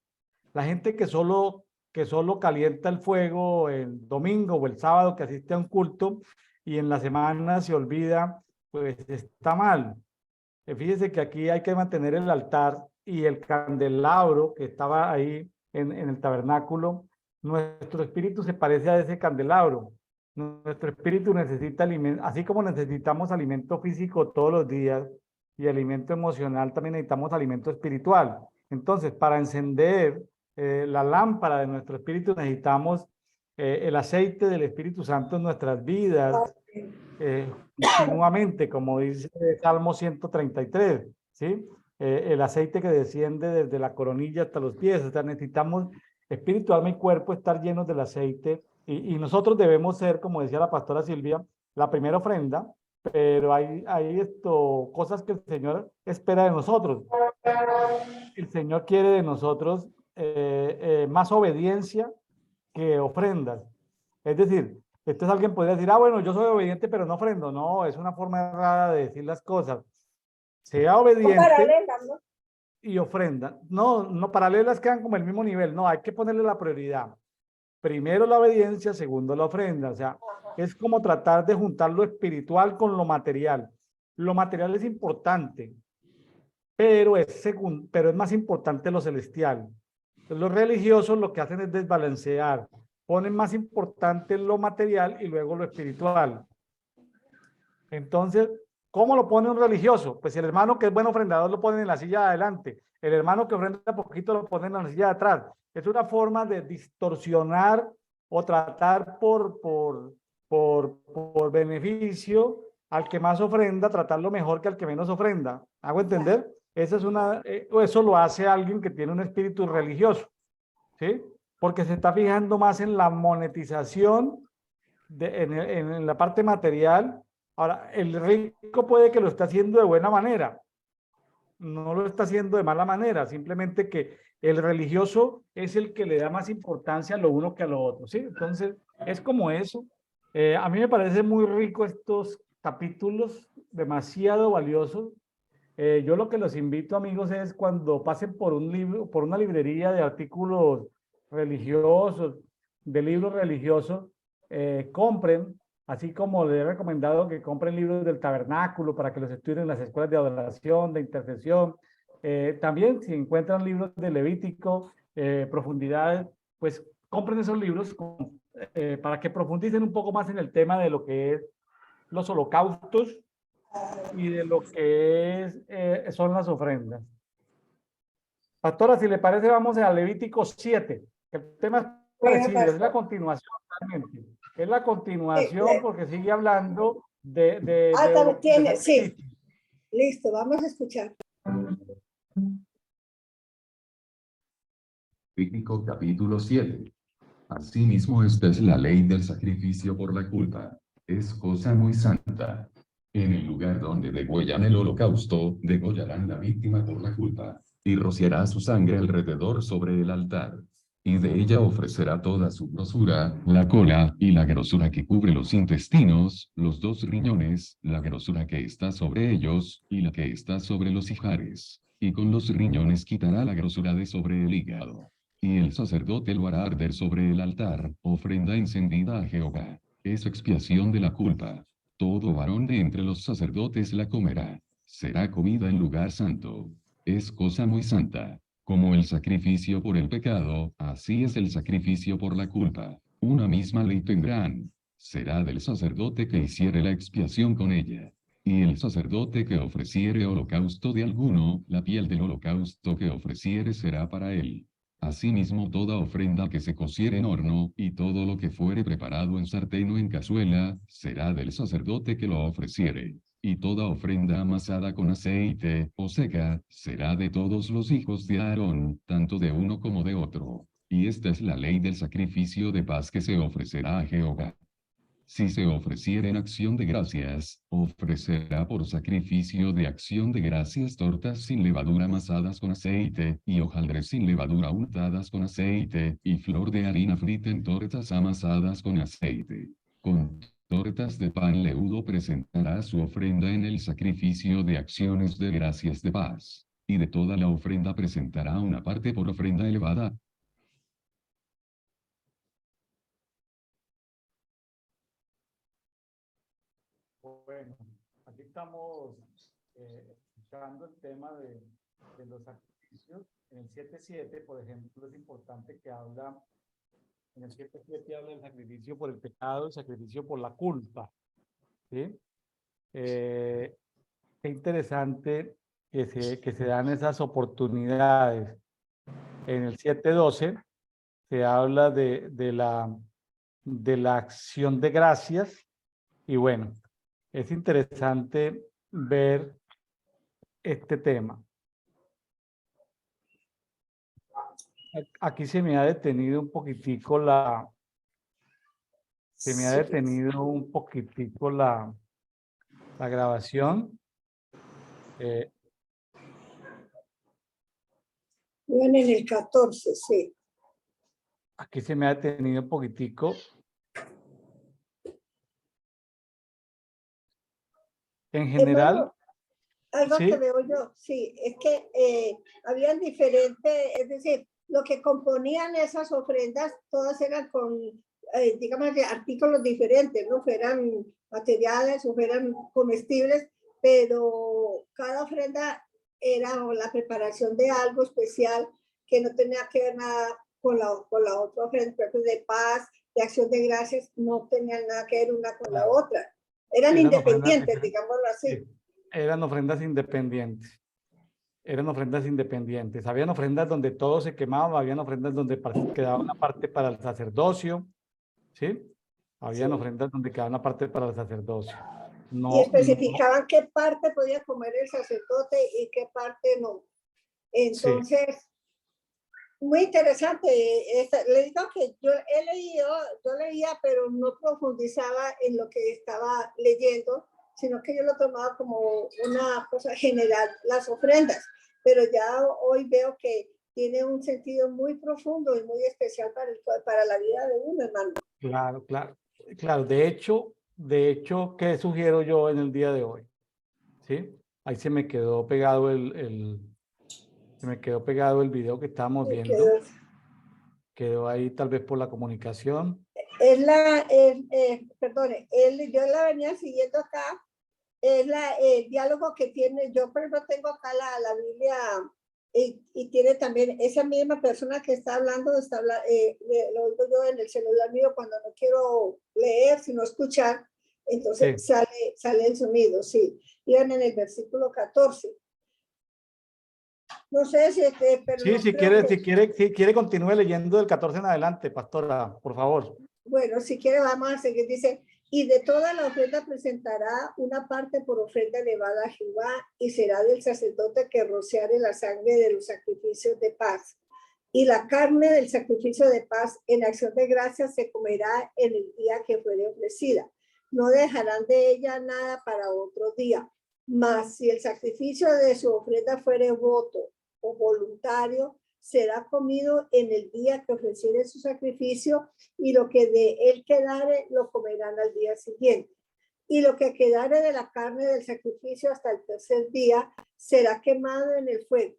La gente que solo calienta el fuego el domingo o el sábado que asiste a un culto y en la semana se olvida, pues está mal. Fíjese que aquí hay que mantener el altar y el candelabro que estaba ahí en el tabernáculo. Nuestro espíritu se parece a ese candelabro. Nuestro espíritu necesita alimento, así como necesitamos alimento físico todos los días y alimento emocional, también necesitamos alimento espiritual. Entonces, para encender la lámpara de nuestro espíritu necesitamos el aceite del Espíritu Santo en nuestras vidas, continuamente, como dice Salmo 133, ¿sí? El aceite que desciende desde la coronilla hasta los pies. O sea, necesitamos espíritu, alma y cuerpo estar llenos del aceite y nosotros debemos ser, como decía la pastora Silvia, la primera ofrenda, pero hay cosas que el Señor espera de nosotros. El Señor quiere de nosotros más obediencia que ofrendas. Es decir, entonces alguien podría decir, bueno, yo soy obediente, pero no ofrendo. No, es una forma errada de decir las cosas. Sea obediente ¿No? y ofrenda. No, no, paralelas quedan como el mismo nivel. No, hay que ponerle la prioridad. Primero la obediencia, segundo la ofrenda. O sea, es como tratar de juntar lo espiritual con lo material. Lo material es importante, pero es más importante lo celestial. Entonces, los religiosos lo que hacen es desbalancear, ponen más importante lo material y luego lo espiritual. Entonces, ¿cómo lo pone un religioso? Pues el hermano que es buen ofrendador lo pone en la silla de adelante, el hermano que ofrenda poquito lo pone en la silla de atrás. Es una forma de distorsionar o tratar por beneficio al que más ofrenda, tratarlo mejor que al que menos ofrenda. ¿Hago entender? Eso lo hace alguien que tiene un espíritu religioso, ¿sí? Porque se está fijando más en la monetización, en la parte material. Ahora, el rico puede que lo esté haciendo de buena manera, no lo está haciendo de mala manera, simplemente que el religioso es el que le da más importancia a lo uno que a lo otro, ¿sí? Entonces, es como eso. A mí me parece muy rico estos capítulos, demasiado valiosos. Yo lo que los invito, amigos, es cuando pasen por un libro, por una librería de artículos religiosos, de libros religiosos, compren, así como les he recomendado que compren libros del tabernáculo para que los estudien en las escuelas de adoración, de intercesión. También, si encuentran libros de Levítico, profundidades, pues compren esos libros para que profundicen un poco más en el tema de lo que es los holocaustos y de lo que son las ofrendas. Pastora, si le parece, vamos a Levítico 7. El tema es parecido, es la continuación realmente. Es la continuación porque sigue hablando también tiene, sí. Listo, vamos a escuchar. Levítico capítulo 7. Asimismo, esta es la ley del sacrificio por la culpa. Es cosa muy santa. En el lugar donde degüellan el holocausto, degollarán la víctima por la culpa, y rociará su sangre alrededor sobre el altar. Y de ella ofrecerá toda su grosura, la cola, y la grosura que cubre los intestinos, los 2 riñones, la grosura que está sobre ellos, y la que está sobre los ijares. Y con los riñones quitará la grosura de sobre el hígado. Y el sacerdote lo hará arder sobre el altar, ofrenda encendida a Jehová. Es expiación de la culpa. Todo varón de entre los sacerdotes la comerá. Será comida en lugar santo. Es cosa muy santa. Como el sacrificio por el pecado, así es el sacrificio por la culpa. Una misma ley tendrán. Será del sacerdote que hiciere la expiación con ella. Y el sacerdote que ofreciere holocausto de alguno, la piel del holocausto que ofreciere será para él. Asimismo toda ofrenda que se cociere en horno, y todo lo que fuere preparado en sartén o en cazuela, será del sacerdote que lo ofreciere. Y toda ofrenda amasada con aceite, o seca, será de todos los hijos de Aarón, tanto de uno como de otro. Y esta es la ley del sacrificio de paz que se ofrecerá a Jehová. Si se ofreciere en acción de gracias, ofrecerá por sacrificio de acción de gracias tortas sin levadura amasadas con aceite, y hojaldres sin levadura untadas con aceite, y flor de harina frita en tortas amasadas con aceite. Con tortas de pan leudo presentará su ofrenda en el sacrificio de acciones de gracias de paz. Y de toda la ofrenda presentará una parte por ofrenda elevada. Bueno, aquí estamos escuchando el tema de los sacrificios. En el 7.7, por ejemplo, es importante que habla, en el 7.7 habla del sacrificio por el pecado, el sacrificio por la culpa. ¿Sí? Qué interesante que se dan esas oportunidades. En el 7.12 se habla de la acción de gracias y bueno, es interesante ver este tema. Aquí se me ha detenido un poquitico la grabación. Bueno, en el 14, sí. Aquí se me ha detenido un poquitico. En general, Algo sí, que veo yo, sí, es que habían diferentes, es decir, lo que componían esas ofrendas, todas eran con, digamos, de artículos diferentes, ¿no? Fueran materiales o fueran comestibles, pero cada ofrenda era la preparación de algo especial que no tenía que ver nada con la otra ofrenda, por ejemplo, de paz, de acción de gracias, no tenían nada que ver una con la otra. Eran independientes, digámoslo así. Eran ofrendas independientes. Eran ofrendas independientes. Habían ofrendas donde todo se quemaba, habían ofrendas donde quedaba una parte para el sacerdocio, ¿sí? Habían ofrendas donde quedaba una parte para el sacerdocio. Y especificaban qué parte podía comer el sacerdote y qué parte no. Entonces, sí. Muy interesante. Le digo que yo leía, pero no profundizaba en lo que estaba leyendo, sino que yo lo tomaba como una cosa general, las ofrendas. Pero ya hoy veo que tiene un sentido muy profundo y muy especial para la vida de uno, hermano. Claro, claro, claro. De hecho, ¿qué sugiero yo en el día de hoy? ¿Sí? Ahí se me quedó pegado el video que estábamos viendo. Quedó ahí tal vez por la comunicación. Perdone, yo la venía siguiendo acá. Es el diálogo que tiene, yo por ejemplo tengo acá la Biblia y tiene también esa misma persona que está hablando, lo oigo yo en el celular mío cuando no quiero leer, sino escuchar, entonces sí. sale el sonido, sí. Iban en el versículo 14. No sé si pero sí, no si quiere continúe leyendo del 14 en adelante, pastora, por favor. Bueno, si quiere vamos a seguir, dice, y de toda la ofrenda presentará una parte por ofrenda elevada a Jehová, y será del sacerdote que rociare la sangre de los sacrificios de paz. Y la carne del sacrificio de paz en acción de gracias se comerá en el día que fuere ofrecida. No dejarán de ella nada para otro día. Mas si el sacrificio de su ofrenda fuere voto o voluntario, será comido en el día que ofreciere su sacrificio, y lo que de él quedare lo comerán al día siguiente. Y lo que quedare de la carne del sacrificio hasta el tercer día será quemado en el fuego.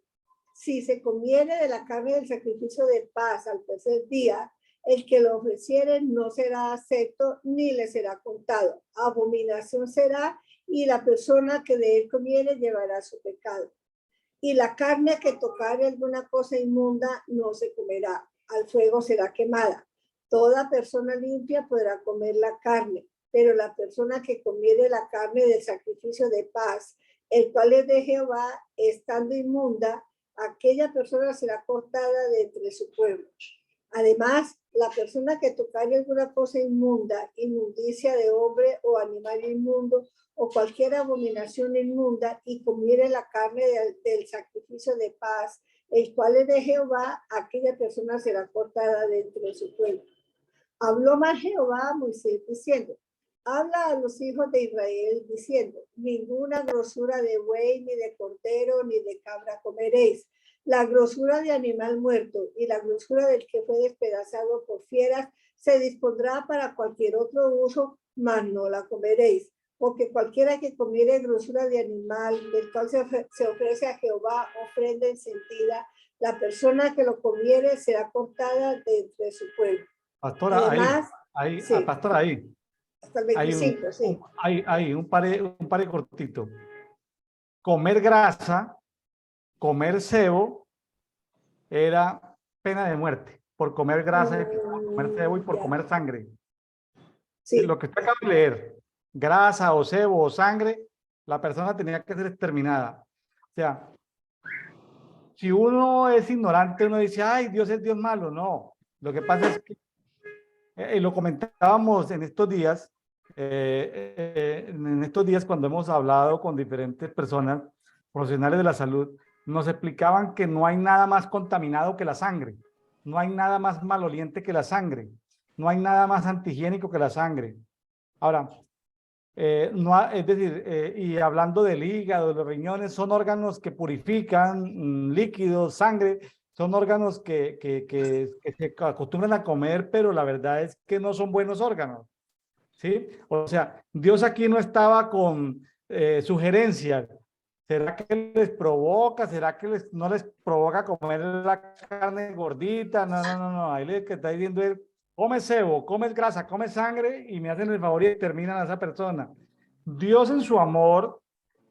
si se comiere de la carne del sacrificio de paz al tercer día, el que lo ofreciere no será acepto ni le será contado. Abominación será, y la persona que de él comiere llevará su pecado. Y la carne que tocare alguna cosa inmunda no se comerá, al fuego será quemada. Toda persona limpia podrá comer la carne, pero la persona que comiere la carne del sacrificio de paz, el cual es de Jehová, estando inmunda, aquella persona será cortada de entre su pueblo. Además, la persona que tocare alguna cosa inmunda, inmundicia de hombre o animal inmundo, o cualquier abominación inmunda, y comiere la carne del sacrificio de paz, el cual es de Jehová, aquella persona será cortada de entre su pueblo. Habló más Jehová a Moisés diciendo: habla a los hijos de Israel diciendo: ninguna grosura de buey, ni de cordero, ni de cabra comeréis. La grosura de animal muerto y la grosura del que fue despedazado por fieras se dispondrá para cualquier otro uso, mas no la comeréis. Porque cualquiera que comiere grosura de animal, del cual se ofrece a Jehová ofrenda encendida, la persona que lo comiere será cortada de entre su pueblo. Pastora, Además, ahí, sí, pastora, ahí. hasta el 25, sí. Hay un pare cortito. Comer grasa, comer cebo, era pena de muerte por comer grasa, y por comer cebo y por comer sangre. Sí. Lo que usted acaba de leer, grasa o cebo o sangre, la persona tenía que ser exterminada. O sea, si uno es ignorante, uno dice, ay, Dios es Dios malo. No, lo que pasa es que, lo comentábamos en estos días, cuando hemos hablado con diferentes personas, profesionales de la salud, nos explicaban que no hay nada más contaminado que la sangre, no hay nada más maloliente que la sangre, no hay nada más antihigiénico que la sangre. Ahora, es decir, y hablando del hígado, de los riñones, son órganos que purifican líquidos, sangre, son órganos que se acostumbran a comer, pero la verdad es que no son buenos órganos, ¿sí? O sea, Dios aquí no estaba con sugerencias. ¿Será que les provoca? ¿Será que no les provoca comer la carne gordita? No, no, no, no. Ahí le que está diciendo él, come cebo, come grasa, come sangre y me hacen el favor y terminan a esa persona. Dios en su amor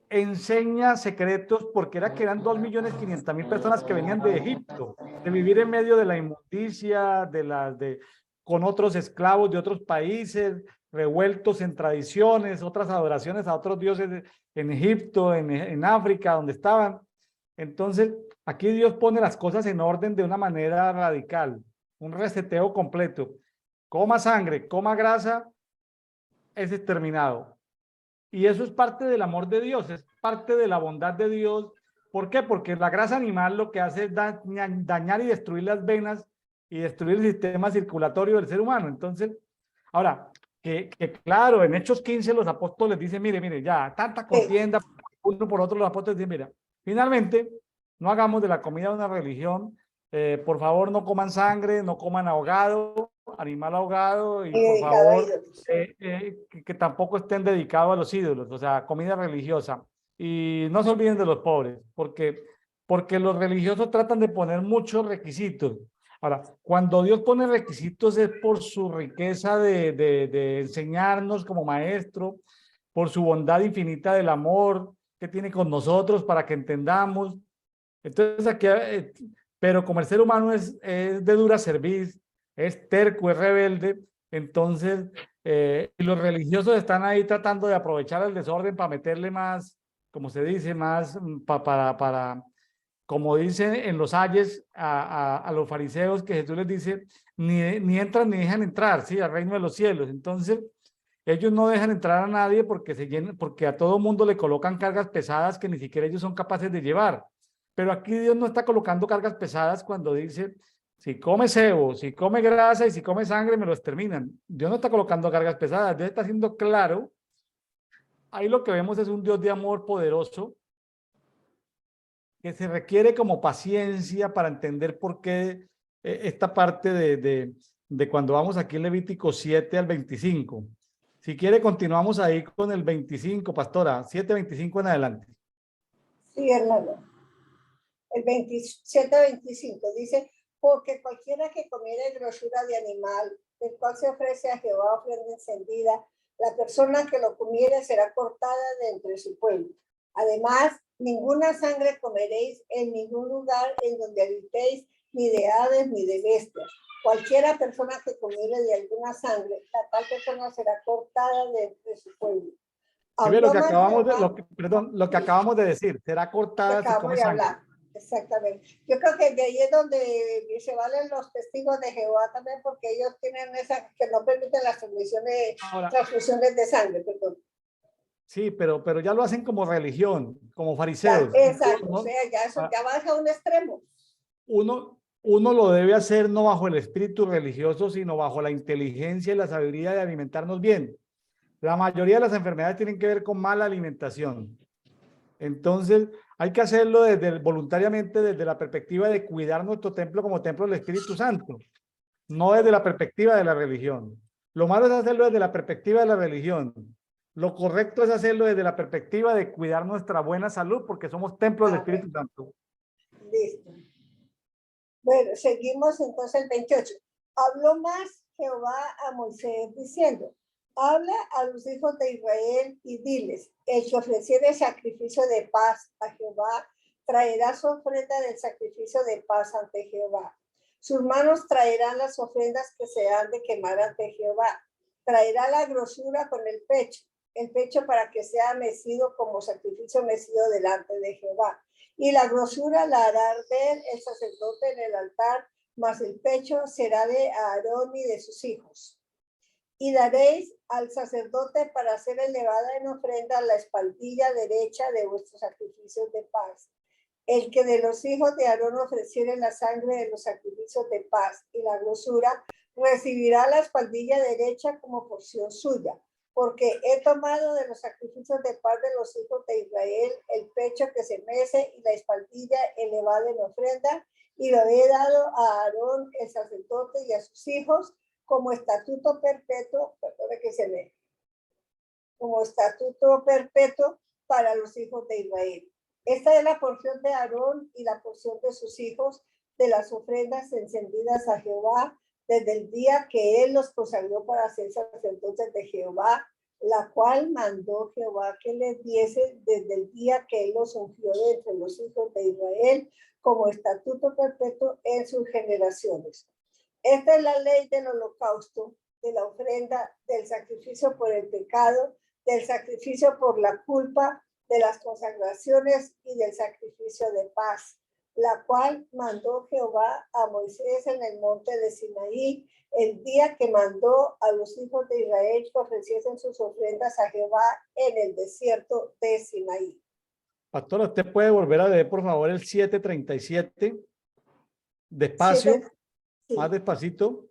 enseña secretos porque era que eran 2.500.000 personas que venían de Egipto, de vivir en medio de la inmundicia, con otros esclavos de otros países, revueltos en tradiciones, otras adoraciones a otros dioses en Egipto, en África, donde estaban. Entonces, aquí Dios pone las cosas en orden de una manera radical, un reseteo completo. Coma sangre, coma grasa, es exterminado. Y eso es parte del amor de Dios, es parte de la bondad de Dios. ¿Por qué? Porque la grasa animal lo que hace es dañar y destruir las venas y destruir el sistema circulatorio del ser humano. Entonces, ahora, que claro, en Hechos 15 los apóstoles dicen, mire, ya, tanta contienda uno por otro, los apóstoles dicen, mira, finalmente, no hagamos de la comida una religión, por favor no coman sangre, no coman ahogado, animal ahogado, y por favor que tampoco estén dedicados a los ídolos, o sea, comida religiosa. Y no se olviden de los pobres, porque los religiosos tratan de poner muchos requisitos. Ahora, cuando Dios pone requisitos es por su riqueza de enseñarnos como maestro, por su bondad infinita del amor que tiene con nosotros para que entendamos. Entonces aquí, pero como el ser humano es de dura cerviz, es terco, es rebelde, entonces los religiosos están ahí tratando de aprovechar el desorden para meterle más, como se dice, más para como dice en los ayes a los fariseos, que Jesús les dice, ni entran ni dejan entrar, ¿sí? Al reino de los cielos. Entonces, ellos no dejan entrar a nadie porque a todo mundo le colocan cargas pesadas que ni siquiera ellos son capaces de llevar. Pero aquí Dios no está colocando cargas pesadas cuando dice, si come cebo, si come grasa y si come sangre, me lo exterminan. Dios no está colocando cargas pesadas, Dios está haciendo claro. Ahí lo que vemos es un Dios de amor poderoso, que se requiere como paciencia para entender por qué esta parte de cuando vamos aquí en Levítico 7 al 25. Si quiere, continuamos ahí con el 25, pastora, 7:25 en adelante. Sí, hermano. el 27-25, dice, porque cualquiera que comiere grosura de animal, del cual se ofrece a Jehová ofrenda encendida, la persona que lo comiere será cortada de entre su pueblo. Además, ninguna sangre comeréis en ningún lugar en donde habitéis, ni de aves ni de bestias. Cualquiera persona que comiere de alguna sangre, la tal persona será cortada de entre su pueblo. Sí, ve lo que Habló acabamos de, Jehová, perdón, lo que acabamos de decir, será lo cortada si acabamos come de sangre. hablar. Exactamente. Yo creo que de ahí es donde se valen los testigos de Jehová también, porque ellos tienen esa, que no permiten las Ahora, transfusiones de sangre, perdón. sí, pero ya lo hacen como religión, como Ya, fariseos. exacto, ¿No? o sea, ya eso ya baja a un extremo. Uno lo debe hacer no bajo el espíritu religioso, sino bajo la inteligencia y la sabiduría de alimentarnos bien. La mayoría de las enfermedades tienen que ver con mala alimentación. Entonces, hay que hacerlo voluntariamente desde la perspectiva de cuidar nuestro templo como templo del Espíritu Santo, no desde la perspectiva de la religión. Lo malo es hacerlo desde la perspectiva de la religión. Lo correcto es hacerlo desde la perspectiva de cuidar nuestra buena salud, porque somos templo del Espíritu Santo. Listo. Bueno, seguimos entonces el 28. Habló más Jehová a Moisés diciendo, habla a los hijos de Israel y diles, el que ofreciere sacrificio de paz a Jehová, traerá su ofrenda del sacrificio de paz ante Jehová. Sus manos traerán las ofrendas que se han de quemar ante Jehová. Traerá la grosura con el pecho para que sea mecido como sacrificio mecido delante de Jehová. Y la grosura la hará arder el sacerdote en el altar, mas el pecho será de Aarón y de sus hijos. Y daréis al sacerdote para ser elevada en ofrenda la espaldilla derecha de vuestros sacrificios de paz. El que de los hijos de Aarón ofreciere la sangre de los sacrificios de paz y la grosura, recibirá la espaldilla derecha como porción suya, porque he tomado de los sacrificios de paz de los hijos de Israel el pecho que se mece y la espaldilla elevada en ofrenda, y lo he dado a Aarón el sacerdote y a sus hijos como estatuto perpetuo, como estatuto perpetuo para los hijos de Israel. Esta es la porción de Aarón y la porción de sus hijos de las ofrendas encendidas a Jehová desde el día que él los consagró para ser sacerdotes de Jehová, la cual mandó Jehová que les diese desde el día que él los ungió de entre los hijos de Israel como estatuto perpetuo en sus generaciones. Esta es la ley del holocausto, de la ofrenda, del sacrificio por el pecado, del sacrificio por la culpa, de las consagraciones y del sacrificio de paz, la cual mandó Jehová a Moisés en el monte de Sinaí, el día que mandó a los hijos de Israel que ofreciesen sus ofrendas a Jehová en el desierto de Sinaí. Pastora, ¿usted puede volver a leer, por favor, el 7:37? Despacio, sí. Más despacito.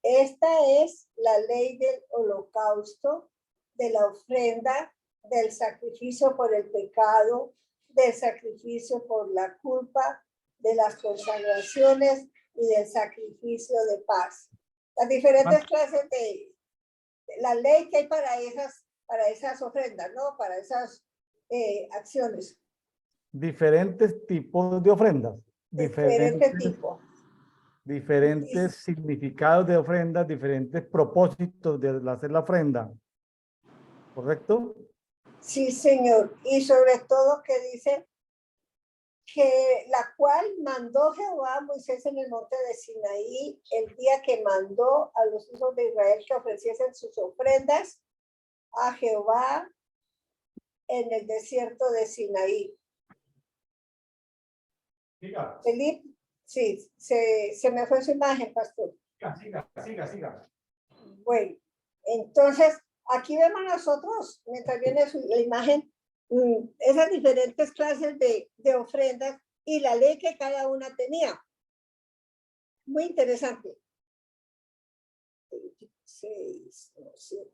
Esta es la ley del holocausto, de la ofrenda, del sacrificio por el pecado, del sacrificio por la culpa, de las consagraciones y del sacrificio de paz. Las diferentes clases de la ley que hay para esas ofrendas, ¿no? Para esas acciones. Diferentes tipos de ofrendas. Diferente tipo. Diferentes significados de ofrendas, diferentes propósitos de hacer la ofrenda. ¿Correcto? Sí, señor. Y sobre todo que dice que la cual mandó Jehová a Moisés en el monte de Sinaí el día que mandó a los hijos de Israel que ofreciesen sus ofrendas a Jehová en el desierto de Sinaí. Siga. Felipe, sí, se me fue su imagen, pastor. Siga. Bueno, entonces aquí vemos nosotros, mientras viene la imagen, esas diferentes clases de ofrendas y la ley que cada una tenía. Muy interesante. 6, 7.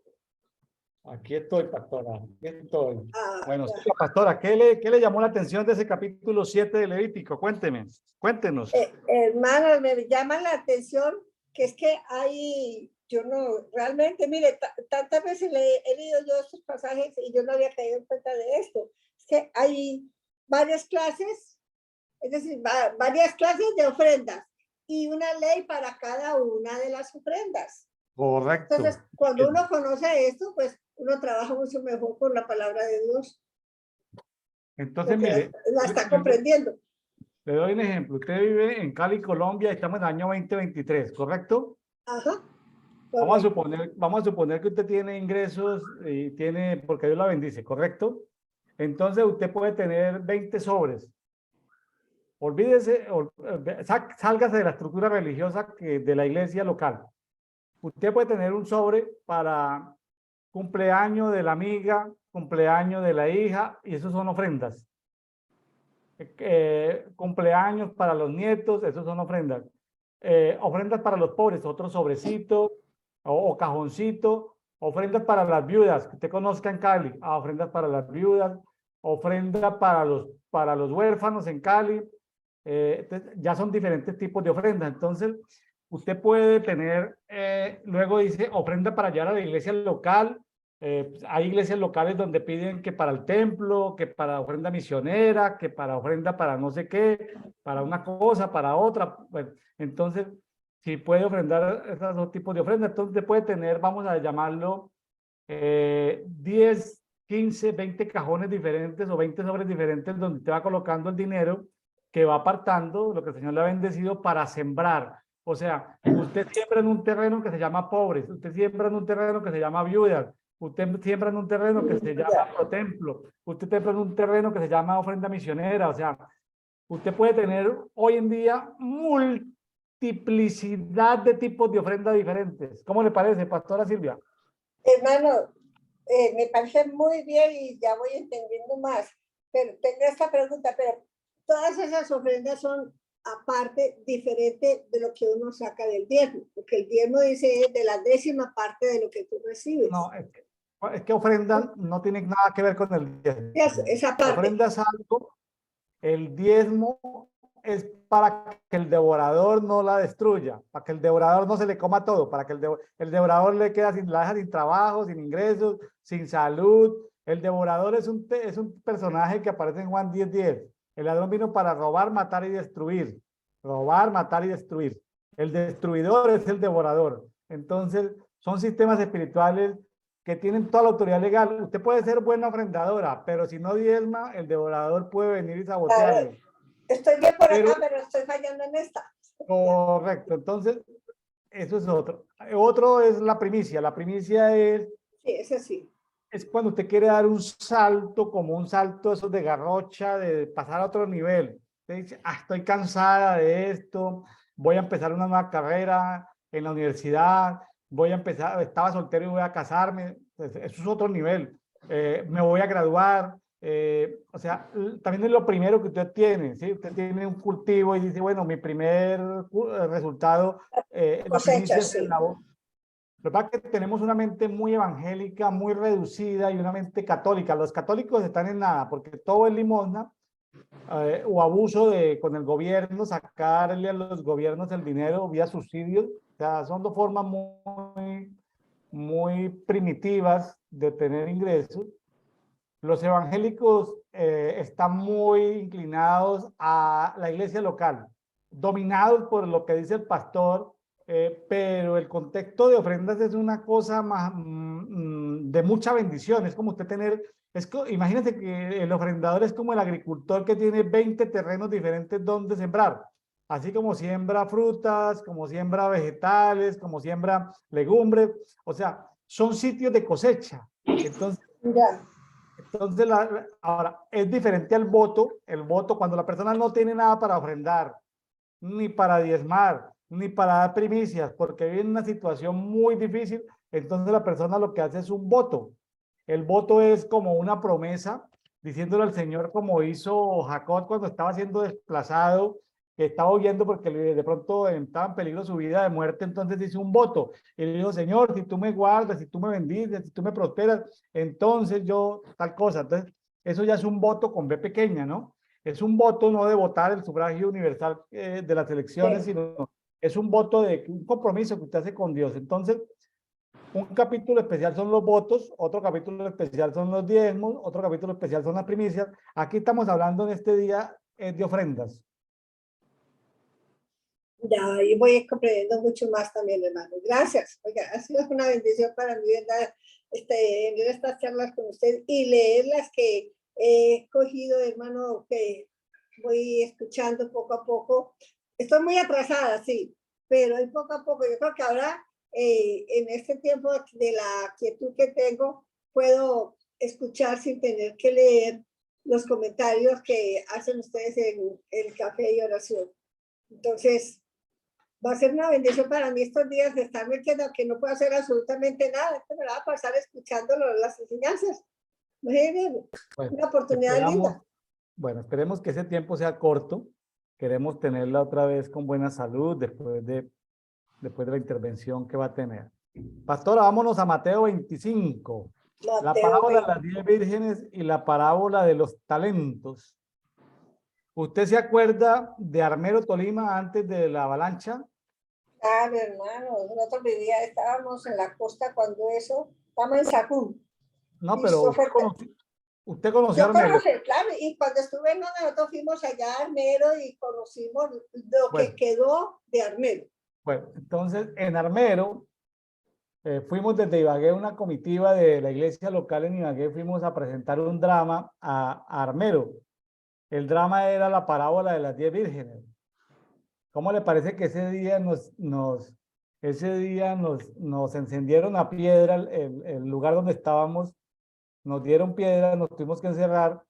Aquí estoy, pastora. Aquí estoy. Bueno, Ya. pastora, ¿qué le llamó la atención de ese capítulo 7 de Levítico? Cuéntenos. Hermanas, me llama la atención que es que hay, yo no, realmente, mire, tantas veces he leído yo estos pasajes y yo no había caído en cuenta de esto. Es que hay varias clases Es decir, varias clases de ofrendas y una ley para cada una de las ofrendas. Correcto. Entonces, cuando uno conoce esto, pues uno trabaja mucho mejor con la palabra de Dios. Entonces, mire, La está comprendiendo. le doy un ejemplo. Usted vive en Cali, Colombia, y estamos en el año 2023, ¿correcto? Ajá. Vamos a suponer que usted tiene ingresos y tiene, porque Dios la bendice, ¿correcto? Entonces usted puede tener 20 sobres. Olvídese, sálgase de la estructura religiosa de la iglesia local. Usted puede tener un sobre para cumpleaños de la amiga, cumpleaños de la hija, y esos son ofrendas. Cumpleaños para los nietos, esos son ofrendas. Ofrendas para los pobres, otro sobrecito o cajoncito. Ofrendas para las viudas, que usted conozca en Cali, ofrendas para las viudas, ofrenda para los huérfanos en Cali. Ya son diferentes tipos de ofrendas. Entonces, usted puede tener, luego dice, ofrenda para llevar a la iglesia local. Hay iglesias locales donde piden que para el templo, que para ofrenda misionera, que para ofrenda para no sé qué, para una cosa, para otra. Bueno, entonces, si puede ofrendar esos dos tipos de ofrendas, entonces usted puede tener, vamos a llamarlo, 10, 15, 20 cajones diferentes o 20 sobres diferentes donde te va colocando el dinero que va apartando, lo que el Señor le ha bendecido para sembrar. O sea, usted siembra en un terreno que se llama pobres, usted siembra en un terreno que se llama viudas, usted siembra en un terreno que se llama protemplo, usted siembra en un terreno que se llama ofrenda misionera. O sea, usted puede tener hoy en día multiplicidad de tipos de ofrendas diferentes. ¿Cómo le parece, Pastora Silvia? Hermano, me parece muy bien y ya voy entendiendo más. Pero tengo esta pregunta, pero todas esas ofrendas son aparte diferente de lo que uno saca del diezmo, porque el diezmo dice de la 10ª parte de lo que tú recibes. No, es que ofrenda no tiene nada que ver con el diezmo. Esa parte. Ofrenda es algo, el diezmo es para que el devorador no la destruya, para que el devorador no se le coma todo, para que el devorador le queda la deja sin trabajo, sin ingresos, sin salud. El devorador es un personaje que aparece en Juan 10:10. El ladrón vino para robar, matar y destruir. Robar, matar y destruir. El destruidor es el devorador. Entonces, son sistemas espirituales que tienen toda la autoridad legal. Usted puede ser buena ofrendadora, pero si no diezma, el devorador puede venir y sabotearle. Claro. Estoy bien por acá, pero estoy fallando en esta. Correcto. Entonces, eso es otro. Otro es la primicia. La primicia es... Sí, ese sí. Es cuando usted quiere dar un salto, como un salto esos de garrocha, de pasar a otro nivel. Usted dice, estoy cansada de esto, voy a empezar una nueva carrera en la universidad, voy a empezar, estaba soltero y voy a casarme. Eso es otro nivel. Me voy a graduar. O sea, también es lo primero que usted tiene, ¿sí? Usted tiene un cultivo y dice, bueno, mi primer resultado, la primicia es el labor. Lo que pasa es que tenemos una mente muy evangélica, muy reducida y una mente católica. Los católicos están en nada porque todo es limosna o abuso con el gobierno, sacarle a los gobiernos el dinero vía subsidios. O sea, son dos formas muy primitivas de tener ingresos. Los evangélicos están muy inclinados a la iglesia local, dominados por lo que dice el pastor. Pero el contexto de ofrendas es una cosa más, de mucha bendición. Es como usted tener, imagínese que el ofrendador es como el agricultor que tiene 20 terrenos diferentes donde sembrar. Así como siembra frutas, como siembra vegetales, como siembra legumbres. O sea, son sitios de cosecha. Entonces, ahora, es diferente al voto. El voto, cuando la persona no tiene nada para ofrendar, ni para diezmar, ni para dar primicias, porque vive en una situación muy difícil, entonces la persona lo que hace es un voto. El voto es como una promesa, diciéndole al Señor como hizo Jacob cuando estaba siendo desplazado, que estaba huyendo porque de pronto estaba en peligro su vida de muerte, entonces hizo un voto. Y le dijo, Señor, si tú me guardas, si tú me bendices, si tú me prosperas, entonces yo tal cosa. Entonces, eso ya es un voto con B pequeña, ¿no? Es un voto no de votar el sufragio universal de las elecciones, sino es un voto de un compromiso que usted hace con Dios. Entonces, un capítulo especial son los votos, otro capítulo especial son los diezmos, otro capítulo especial son las primicias. Aquí estamos hablando en este día de ofrendas. Ya, y voy comprendiendo mucho más también, hermano. Gracias. Oiga, ha sido una bendición para mí, ¿verdad? Venir a estas charlas con usted y leer las que he cogido, hermano, que voy escuchando poco a poco. Estoy muy atrasada, sí, pero poco a poco. Yo creo que ahora, en este tiempo de la quietud que tengo, puedo escuchar sin tener que leer los comentarios que hacen ustedes en el café y oración. Entonces, va a ser una bendición para mí estos días de estarme quedando, que no puedo hacer absolutamente nada. Esto me la va a pasar escuchando las enseñanzas. Imagínense, Bueno, una oportunidad linda. bueno, esperemos que ese tiempo sea corto. Queremos tenerla otra vez con buena salud después de la intervención que va a tener. Pastora, vámonos a Mateo 25. La Mateo parábola de 20. las 10 vírgenes y la parábola de los talentos. ¿Usted se acuerda de Armero Tolima antes de la avalancha? Claro, hermano, nosotros estábamos en la costa cuando eso, estamos en Sacún. No, Y pero eso fue, usted conoció a yo Armero. conocí, claro, y cuando estuve, nosotros fuimos allá a Armero y conocimos lo Bueno, que quedó de Armero. bueno, entonces en Armero fuimos desde Ibagué, una comitiva de la iglesia local en Ibagué, fuimos a presentar un drama a Armero. El drama era la parábola de las 10 vírgenes. ¿Cómo le parece que ese día nos encendieron a piedra el lugar donde estábamos? Nos dieron piedra, nos tuvimos que encerrar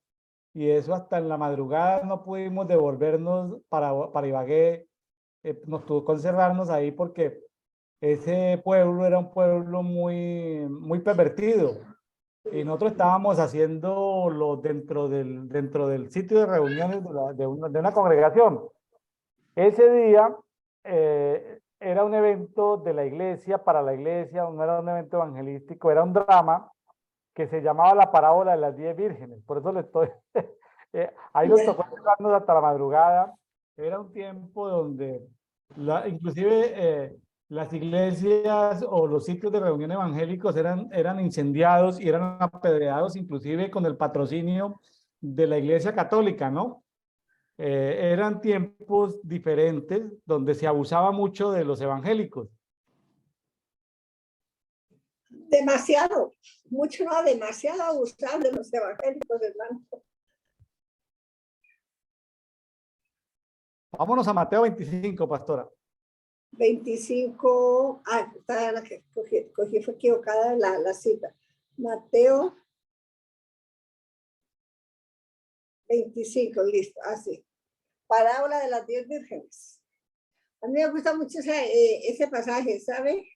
y eso hasta en la madrugada no pudimos devolvernos para Ibagué. Nos tuvo que encerrarnos ahí porque ese pueblo era un pueblo muy pervertido y nosotros estábamos haciéndolo dentro del sitio de reuniones de una congregación. Ese día era un evento de la iglesia, para la iglesia, no era un evento evangelístico, era un drama que se llamaba La parábola de las 10 vírgenes. Por eso le estoy... ahí nos tocó quedarnos hasta la madrugada. Era un tiempo donde inclusive las iglesias o los sitios de reunión evangélicos eran incendiados y eran apedreados, inclusive con el patrocinio de la iglesia católica, ¿no? Eran tiempos diferentes donde se abusaba mucho de los evangélicos. Demasiado, mucho no, demasiado abusar de los evangélicos, hermano. Vámonos a Mateo 25, pastora. 25, está la que cogí fue equivocada la cita. Mateo 25, listo, así. Parábola de las 10 vírgenes. A mí me gusta mucho ese pasaje, ¿sabe?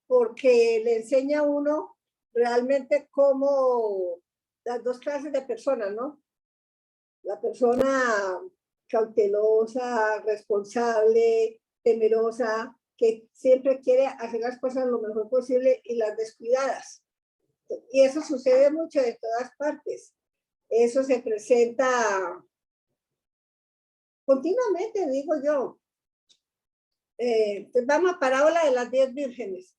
Porque le enseña a uno realmente cómo las dos clases de personas, ¿no? La persona cautelosa, responsable, temerosa, que siempre quiere hacer las cosas lo mejor posible, y las descuidadas. Y eso sucede mucho en todas partes. Eso se presenta continuamente, digo yo. Vamos a parábola de las 10 vírgenes.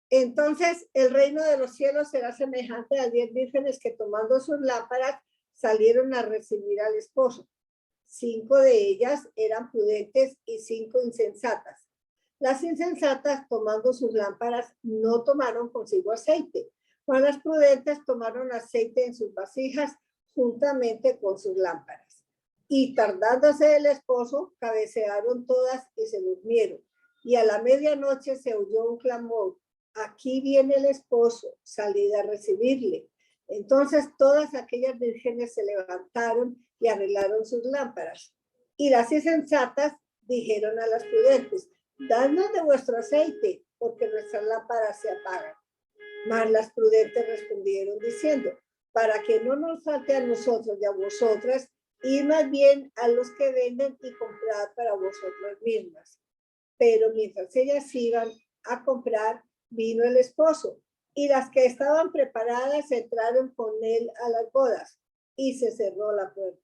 Entonces, el reino de los cielos será semejante a 10 vírgenes que, tomando sus lámparas, salieron a recibir al esposo. 5 de ellas eran prudentes y 5 insensatas. Las insensatas, tomando sus lámparas, no tomaron consigo aceite, mas las prudentes tomaron aceite en sus vasijas juntamente con sus lámparas. Y tardándose el esposo, cabecearon todas y se durmieron. Y a la medianoche se oyó un clamor: aquí viene el esposo, salid a recibirle. Entonces todas aquellas vírgenes se levantaron y arreglaron sus lámparas. Y las insensatas dijeron a las prudentes: dadnos de vuestro aceite, porque nuestras lámparas se apagan. Mas las prudentes respondieron diciendo: para que no nos falte a nosotros y a vosotras, id más bien a los que venden y comprad para vosotras mismas. Pero mientras ellas iban a comprar, vino el esposo, y las que estaban preparadas entraron con él a las bodas, y se cerró la puerta.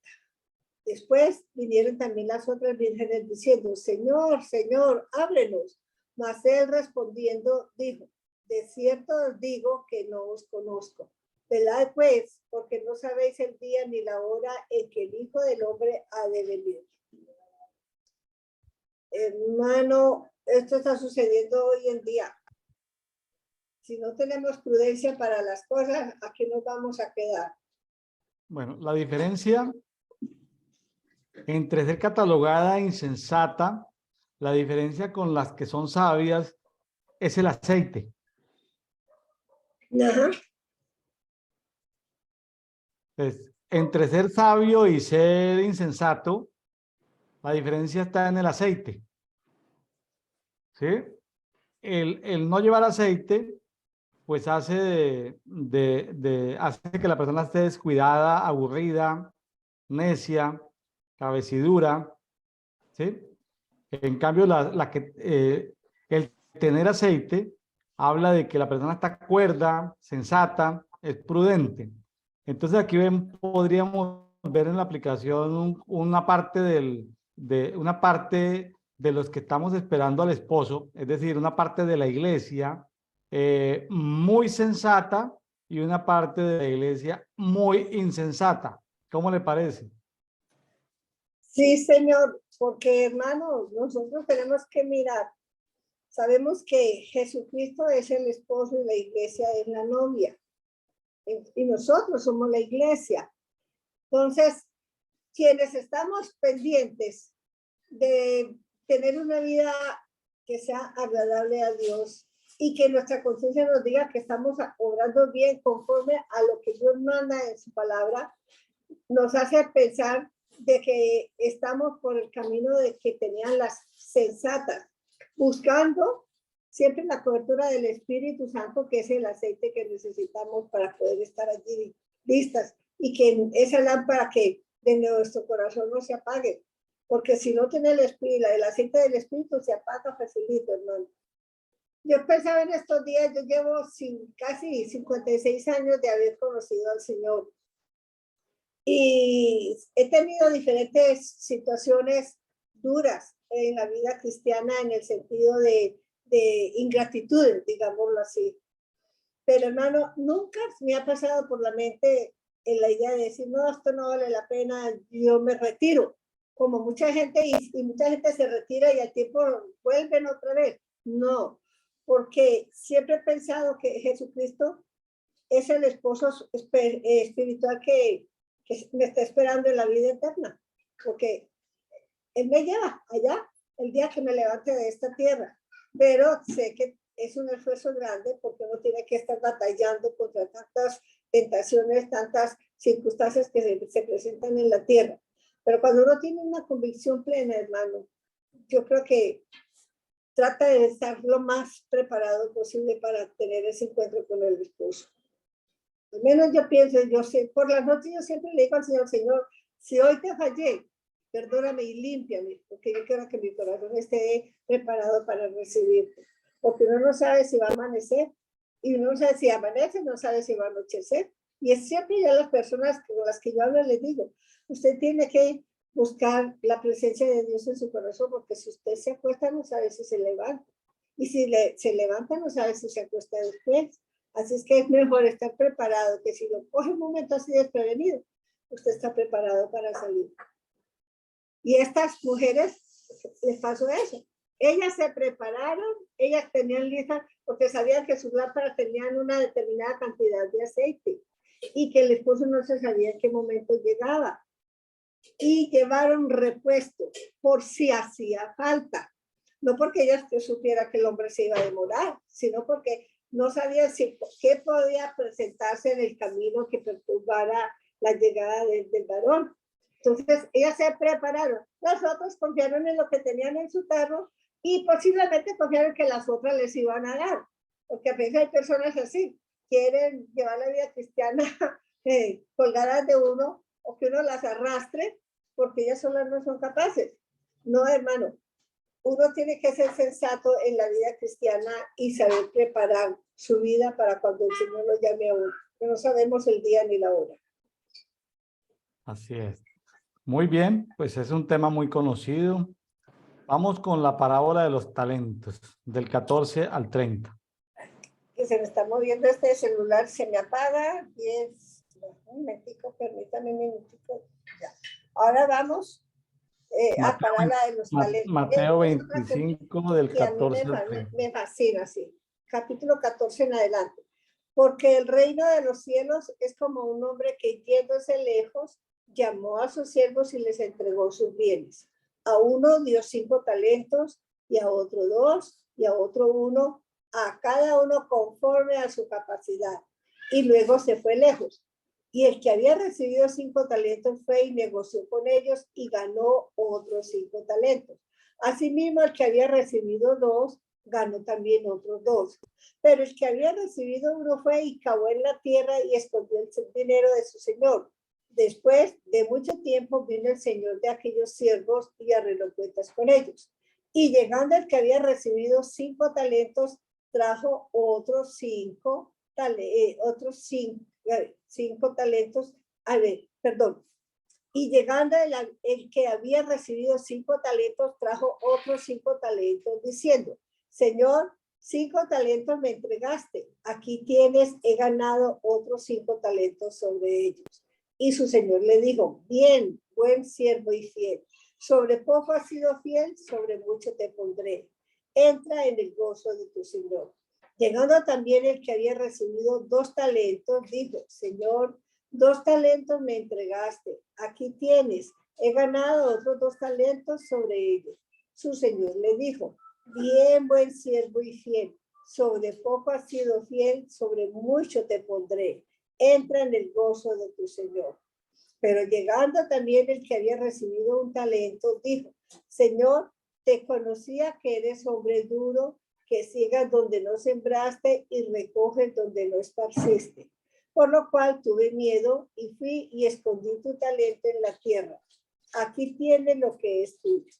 Después vinieron también las otras vírgenes diciendo: Señor, Señor, ábrenos. Mas él respondiendo dijo: de cierto os digo que no os conozco. Velad pues, porque no sabéis el día ni la hora en que el Hijo del Hombre ha de venir. Hermano, esto está sucediendo hoy en día. Si no tenemos prudencia para las cosas, aquí nos vamos a quedar. Bueno, la diferencia entre ser catalogada e insensata, la diferencia con las que son sabias es el aceite. Ajá. Entonces, entre ser sabio y ser insensato, la diferencia está en el aceite. ¿Sí? El no llevar aceite, pues hace hace que la persona esté descuidada, aburrida, necia, cabecidura. ¿Sí? En cambio, el tener aceite habla de que la persona está cuerda, sensata, es prudente. Entonces aquí podríamos ver en la aplicación una parte de los que estamos esperando al esposo, es decir, una parte de la iglesia muy sensata y una parte de la iglesia muy insensata. ¿Cómo le parece? Sí, Señor, porque hermanos, nosotros tenemos que mirar. Sabemos que Jesucristo es el esposo y la iglesia es la novia. Y nosotros somos la iglesia. Entonces, quienes estamos pendientes de tener una vida que sea agradable a Dios y que nuestra conciencia nos diga que estamos obrando bien conforme a lo que Dios manda en su palabra, nos hace pensar de que estamos por el camino de que tenían las sensatas, buscando siempre la cobertura del Espíritu Santo, que es el aceite que necesitamos para poder estar allí listas, y que esa lámpara que de nuestro corazón no se apague, porque si no tiene el aceite del Espíritu se apaga facilito, hermano. Yo pensaba en estos días, yo llevo casi 56 años de haber conocido al Señor, y he tenido diferentes situaciones duras en la vida cristiana en el sentido de ingratitud, digámoslo así. Pero hermano, nunca me ha pasado por la mente en la idea de decir, no, esto no vale la pena, yo me retiro. Como mucha gente, y mucha gente se retira y al tiempo vuelven otra vez. No, porque siempre he pensado que Jesucristo es el esposo espiritual que me está esperando en la vida eterna, porque Él me lleva allá el día que me levante de esta tierra, pero sé que es un esfuerzo grande porque uno tiene que estar batallando contra tantas tentaciones, tantas circunstancias que se presentan en la tierra. Pero cuando uno tiene una convicción plena, hermano, yo creo que trata de estar lo más preparado posible para tener ese encuentro con el esposo. Al menos yo pienso, yo sé, por las noches yo siempre le digo al Señor, Señor, si hoy te fallé, perdóname y límpiame, porque yo quiero que mi corazón esté preparado para recibirte. Porque uno no sabe si va a amanecer, y uno no sabe si amanece, no sabe si va a anochecer. Y es siempre ya las personas con las que yo hablo les digo, usted tiene que buscar la presencia de Dios en su corazón, porque si usted se acuesta no sabe si se levanta. Y si se levanta no sabe si se acuesta después. Así es que es mejor estar preparado, que si lo coge un momento así desprevenido, usted está preparado para salir. Y a estas mujeres les pasó eso. Ellas se prepararon, ellas tenían listas, porque sabían que sus lámparas tenían una determinada cantidad de aceite y que el esposo no se sabía en qué momento llegaba. Y llevaron repuesto por si hacía falta. No porque ellas supieran que el hombre se iba a demorar, sino porque no sabía qué podía presentarse en el camino que perturbara la llegada del varón. Entonces, ellas se prepararon. Las otras confiaron en lo que tenían en su carro y posiblemente confiaron que las otras les iban a dar. Porque a veces hay personas así, quieren llevar la vida cristiana colgadas de uno o que uno las arrastre porque ellas solas no son capaces. No, hermano. Uno tiene que ser sensato en la vida cristiana y saber preparar su vida para cuando el Señor lo llame a uno. Que no sabemos el día ni la hora. Así es. Muy bien, pues es un tema muy conocido. Vamos con la parábola de los talentos, del 14 al 30. Que se me está moviendo este celular, se me apaga. Un minutico, permítame un minutico. Ya. Ahora vamos parábola de los talentos. Mateo Es otra que 25 del a mí 14 al 30. me fascina, sí. Capítulo 14 en adelante. Porque el reino de los cielos es como un hombre que yéndose lejos, llamó a sus siervos y les entregó sus bienes. A uno dio 5 talentos, y a otro 2, y a otro 1, a cada uno conforme a su capacidad. Y luego se fue lejos. Y el que había recibido 5 talentos fue y negoció con ellos y ganó otros 5 talentos. Asimismo, el que había recibido 2, ganó también otros 2. Pero el que había recibido 1 fue y cavó en la tierra y escondió el dinero de su señor. Después de mucho tiempo vino el señor de aquellos siervos y arregló cuentas con ellos. Y llegando el que había recibido 5 talentos, trajo otros 5 talentos, y llegando el que había recibido 5 talentos, trajo otros 5 talentos, diciendo, Señor, 5 talentos me entregaste, aquí tienes, he ganado otros 5 talentos sobre ellos. Y su señor le dijo, bien, buen siervo y fiel, sobre poco has sido fiel, sobre mucho te pondré, entra en el gozo de tu señor. Llegando también el que había recibido 2 talentos, dijo, Señor, 2 talentos me entregaste, aquí tienes, he ganado otros 2 talentos sobre ellos. Su señor le dijo, bien, buen siervo y fiel, sobre poco has sido fiel, sobre mucho te pondré, entra en el gozo de tu señor. Pero llegando también el que había recibido 1 talento, dijo, Señor, te conocía que eres hombre duro, que ciegas donde no sembraste y recoges donde no esparciste. Por lo cual tuve miedo y fui y escondí tu talento en la tierra. Aquí tienes lo que es tuyo.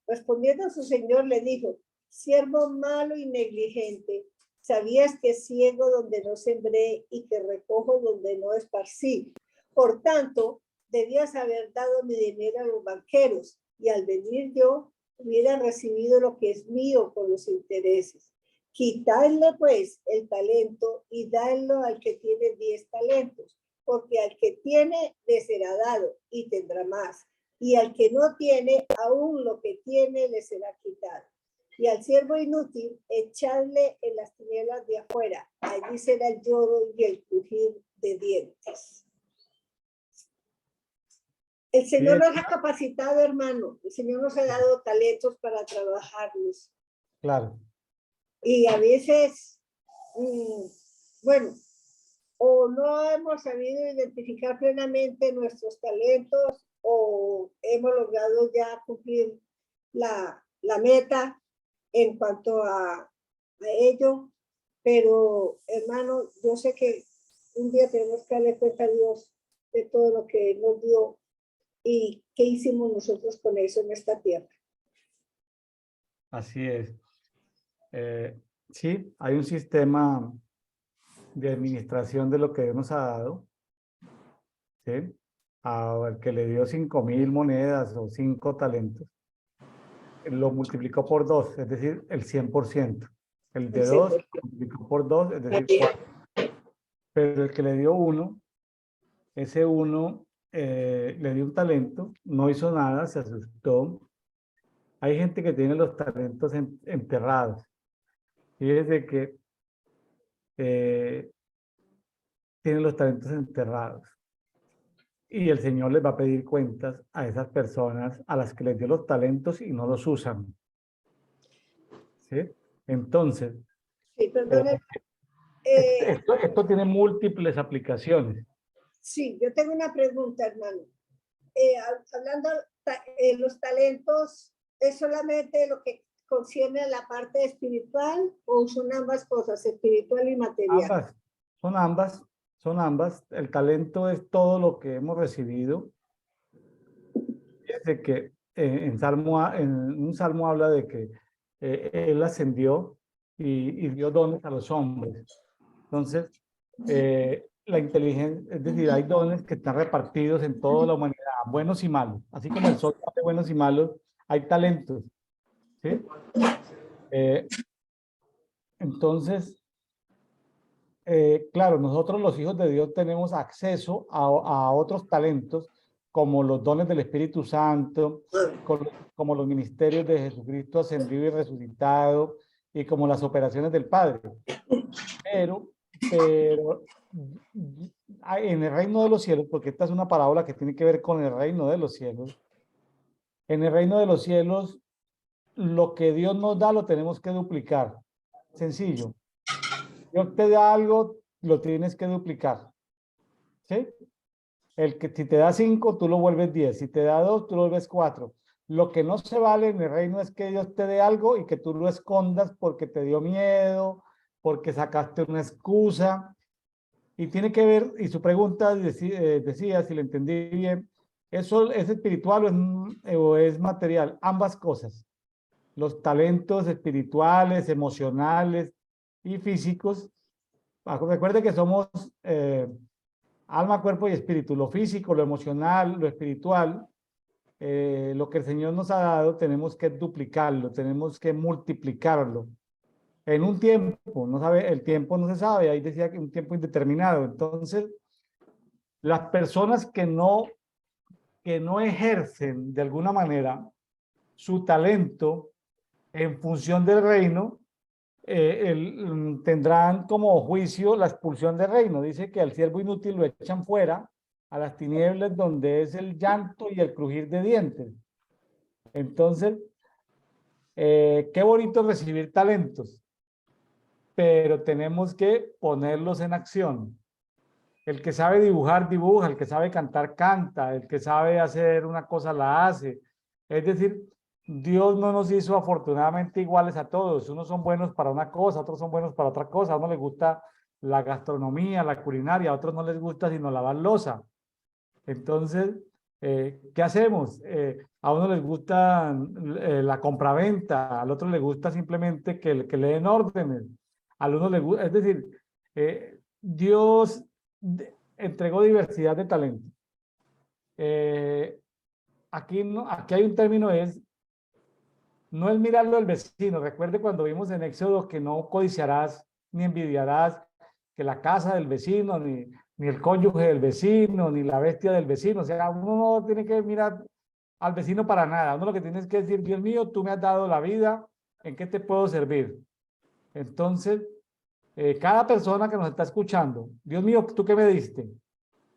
Respondiendo a su señor le dijo, siervo malo y negligente, ¿sabías que ciego donde no sembré y que recojo donde no esparcí? Por tanto, debías haber dado mi dinero a los banqueros y al venir yo hubiera recibido lo que es mío con los intereses. Quitadle pues el talento y dadlo al que tiene 10 talentos, porque al que tiene le será dado y tendrá más, y al que no tiene, aún lo que tiene le será quitado. Y al siervo inútil, echadle en las tinieblas de afuera, allí será el lloro y el crujir de dientes. El Señor nos ha capacitado, hermano. El Señor nos ha dado talentos para trabajarlos. Claro. Y a veces, bueno, o no hemos sabido identificar plenamente nuestros talentos o hemos logrado ya cumplir la meta en cuanto a ello. Pero, hermano, yo sé que un día tenemos que darle cuenta a Dios de todo lo que nos dio y qué hicimos nosotros con eso en esta tierra. Así es. Sí, hay un sistema de administración de lo que Dios nos ha dado. ¿Sí? Al que le dio 5,000 monedas o 5 talentos, lo multiplicó por 2, es decir, el 100%. El de 2 lo multiplicó por 2, es decir, 4. Pero el que le dio 1, ese 1 le dio un talento, no hizo nada, se asustó. Hay gente que tiene los talentos enterrados. Fíjese que tienen los talentos enterrados. Y el Señor les va a pedir cuentas a esas personas a las que les dio los talentos y no los usan. ¿Sí? Entonces, sí, perdone, esto tiene múltiples aplicaciones. sí, yo tengo una pregunta, hermano. Hablando los talentos, ¿es solamente lo que concierne a la parte espiritual o son ambas cosas, espiritual y material? Son ambas. El talento es todo lo que hemos recibido. Fíjese que en un salmo habla de que él ascendió y dio dones a los hombres. Entonces, la inteligencia, es decir, hay dones que están repartidos en toda la humanidad, buenos y malos. Así como el sol hace buenos y malos, hay talentos. ¿Sí? Entonces, claro, nosotros los hijos de Dios tenemos acceso a otros talentos como los dones del Espíritu Santo, como los ministerios de Jesucristo ascendido y resucitado, y como las operaciones del Padre. Pero en el reino de los cielos, porque esta es una parábola que tiene que ver con el reino de los cielos, en el reino de los cielos, lo que Dios nos da lo tenemos que duplicar. Sencillo. Dios te da algo, lo tienes que duplicar. ¿Sí? Si te da 5, tú lo vuelves 10. Si te da 2, tú lo vuelves 4. Lo que no se vale en el reino es que Dios te dé algo y que tú lo escondas porque te dio miedo, porque sacaste una excusa. Y tiene que ver, y su pregunta decía, si le entendí bien, ¿eso es espiritual o es material? Ambas cosas. Los talentos espirituales, emocionales y físicos. Recuerde que somos alma, cuerpo y espíritu. Lo físico, lo emocional, lo espiritual, lo que el Señor nos ha dado, tenemos que duplicarlo, tenemos que multiplicarlo. En un tiempo, no sabe, el tiempo no se sabe, ahí decía que un tiempo indeterminado. Entonces, las personas que no ejercen de alguna manera su talento en función del reino, tendrán como juicio la expulsión del reino. Dice que al siervo inútil lo echan fuera a las tinieblas donde es el llanto y el crujir de dientes. Entonces, qué bonito recibir talentos, pero tenemos que ponerlos en acción. El que sabe dibujar, dibuja, el que sabe cantar, canta, el que sabe hacer una cosa, la hace. Es decir, Dios no nos hizo afortunadamente iguales a todos. Unos son buenos para una cosa, otros son buenos para otra cosa. A uno les gusta la gastronomía, la culinaria, a otros no les gusta sino lavar loza. Entonces, ¿qué hacemos? A uno les gusta la compraventa, al otro le gusta simplemente que le den órdenes. Al uno le gusta, es decir, Dios entregó diversidad de talentos. Aquí hay un término, no es mirarlo del vecino. Recuerde cuando vimos en Éxodo que no codiciarás ni envidiarás que la casa del vecino, ni el cónyuge del vecino, ni la bestia del vecino. O sea, uno no tiene que mirar al vecino para nada. Uno lo que tiene que decir, Dios mío, tú me has dado la vida, ¿en qué te puedo servir? Entonces, cada persona que nos está escuchando, Dios mío, ¿tú qué me diste?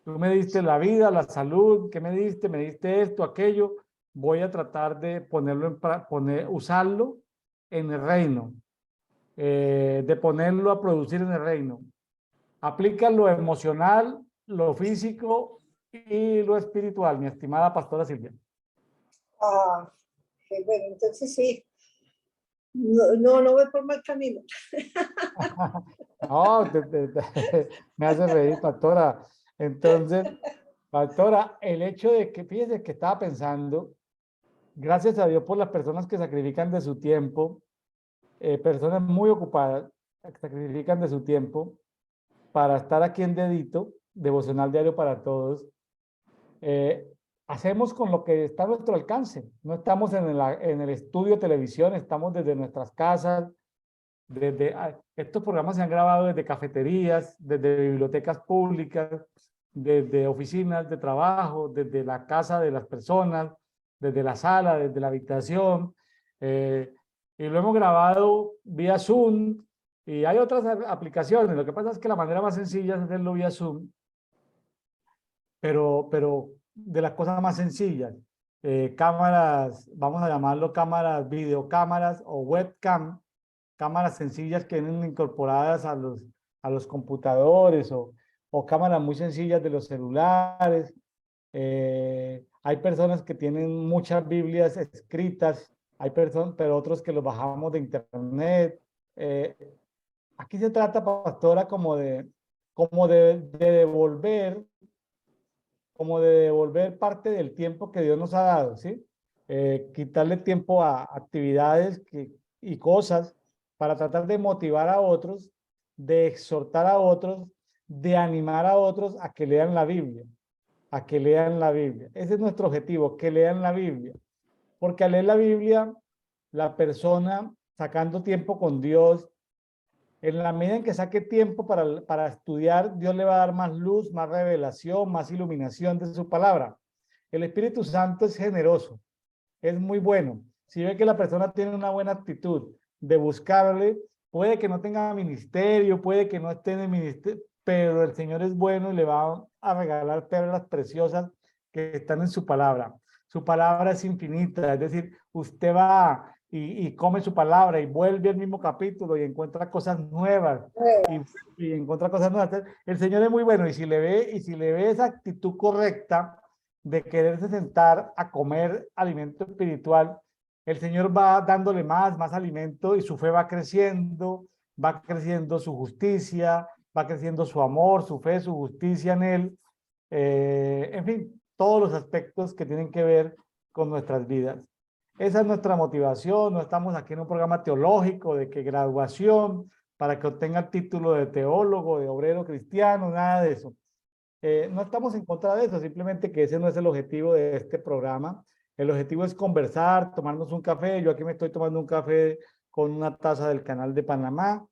Tú me diste la vida, la salud, ¿qué me diste? Me diste esto, aquello. Voy a tratar de usarlo en el reino, de ponerlo a producir en el reino. Aplica lo emocional, lo físico y lo espiritual, mi estimada pastora Silvia. Ah, bueno, entonces sí. No voy por mal camino. No, me hace reír, pastora. Entonces, pastora, el hecho de que, fíjese que estaba pensando, gracias a Dios por las personas que sacrifican de su tiempo, personas muy ocupadas, que sacrifican de su tiempo para estar aquí en Dedito, Devocional Diario para Todos. Hacemos con lo que está a nuestro alcance. No estamos en el estudio de televisión, estamos desde nuestras casas. Estos programas se han grabado desde cafeterías, desde bibliotecas públicas, desde oficinas de trabajo, desde la casa de las personas, desde la sala, desde la habitación. Y lo hemos grabado vía Zoom y hay otras aplicaciones. Lo que pasa es que la manera más sencilla es hacerlo vía Zoom, pero de las cosas más sencillas. Cámaras, vamos a llamarlo cámaras, videocámaras o webcam, cámaras sencillas que vienen incorporadas a los computadores o cámaras muy sencillas de los celulares. Hay personas que tienen muchas Biblias escritas, pero otros que los bajamos de internet. Aquí se trata, pastora, como de devolver parte del tiempo que Dios nos ha dado, ¿sí? Quitarle tiempo a actividades y cosas para tratar de motivar a otros, de exhortar a otros, de animar a otros a que lean la Biblia, a que lean la Biblia. Ese es nuestro objetivo, que lean la Biblia. Porque al leer la Biblia, la persona sacando tiempo con Dios, en la medida en que saque tiempo para estudiar, Dios le va a dar más luz, más revelación, más iluminación de su palabra. El Espíritu Santo es generoso, es muy bueno. Si ve que la persona tiene una buena actitud de buscarle, puede que no tenga ministerio, puede que no esté en el ministerio, pero el Señor es bueno y le va a regalar perlas preciosas que están en su palabra. Su palabra es infinita, es decir, usted va y come su palabra y vuelve al mismo capítulo y encuentra cosas nuevas y encuentra cosas nuevas. El Señor es muy bueno y si le ve esa actitud correcta de quererse sentar a comer alimento espiritual, el Señor va dándole más alimento y su fe va creciendo su justicia, va creciendo su amor, su fe, su justicia en Él. En fin, todos los aspectos que tienen que ver con nuestras vidas. Esa es nuestra motivación, no estamos aquí en un programa teológico de que graduación para que obtenga el título de teólogo, de obrero cristiano, nada de eso. No estamos en contra de eso, simplemente que ese no es el objetivo de este programa. El objetivo es conversar, tomarnos un café. Yo aquí me estoy tomando un café con una taza del Canal de Panamá.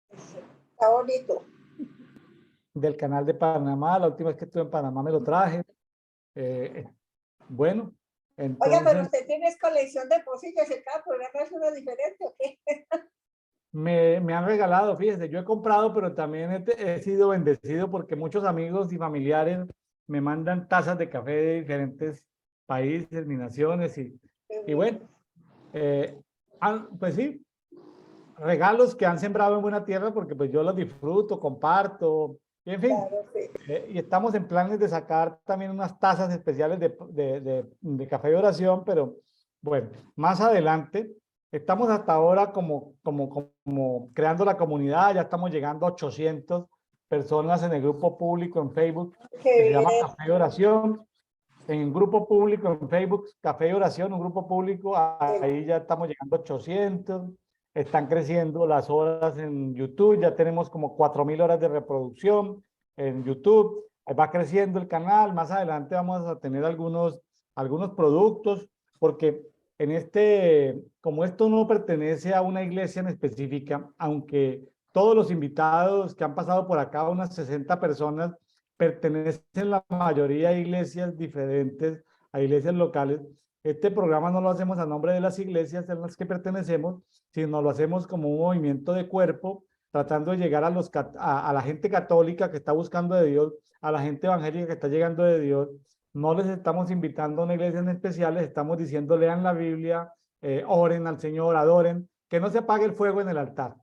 Está bonito. Del Canal de Panamá, la última vez que estuve en Panamá me lo traje. Bueno, entonces... Oiga, pero usted tiene colección de pocillas y cada programa es uno diferente, ¿o qué? Me han regalado, fíjese, yo he comprado, pero también he sido bendecido porque muchos amigos y familiares me mandan tazas de café de diferentes países ni naciones y bueno, pues sí, regalos que han sembrado en buena tierra porque pues yo los disfruto, comparto, y en fin, Claro, sí. y estamos en planes de sacar también unas tazas especiales de café de oración, pero bueno, más adelante. Estamos hasta ahora como creando la comunidad, ya estamos llegando a 800 personas en el grupo público en Facebook que se llama Café de Oración. En el grupo público en Facebook, Café de Oración, un grupo público, ahí ya estamos llegando a 800. Están creciendo las horas en YouTube, ya tenemos como 4.000 horas de reproducción en YouTube. Va creciendo el canal, más adelante vamos a tener algunos productos, porque como esto no pertenece a una iglesia en específica, aunque todos los invitados que han pasado por acá, unas 60 personas, pertenecen la mayoría a iglesias diferentes, a iglesias locales. Este programa no lo hacemos a nombre de las iglesias en las que pertenecemos, sino lo hacemos como un movimiento de cuerpo, tratando de llegar a la gente católica que está buscando de Dios, a la gente evangélica que está llegando de Dios. No les estamos invitando a una iglesia en especial, les estamos diciendo lean la Biblia, oren al Señor, adoren, que no se apague el fuego en el altar.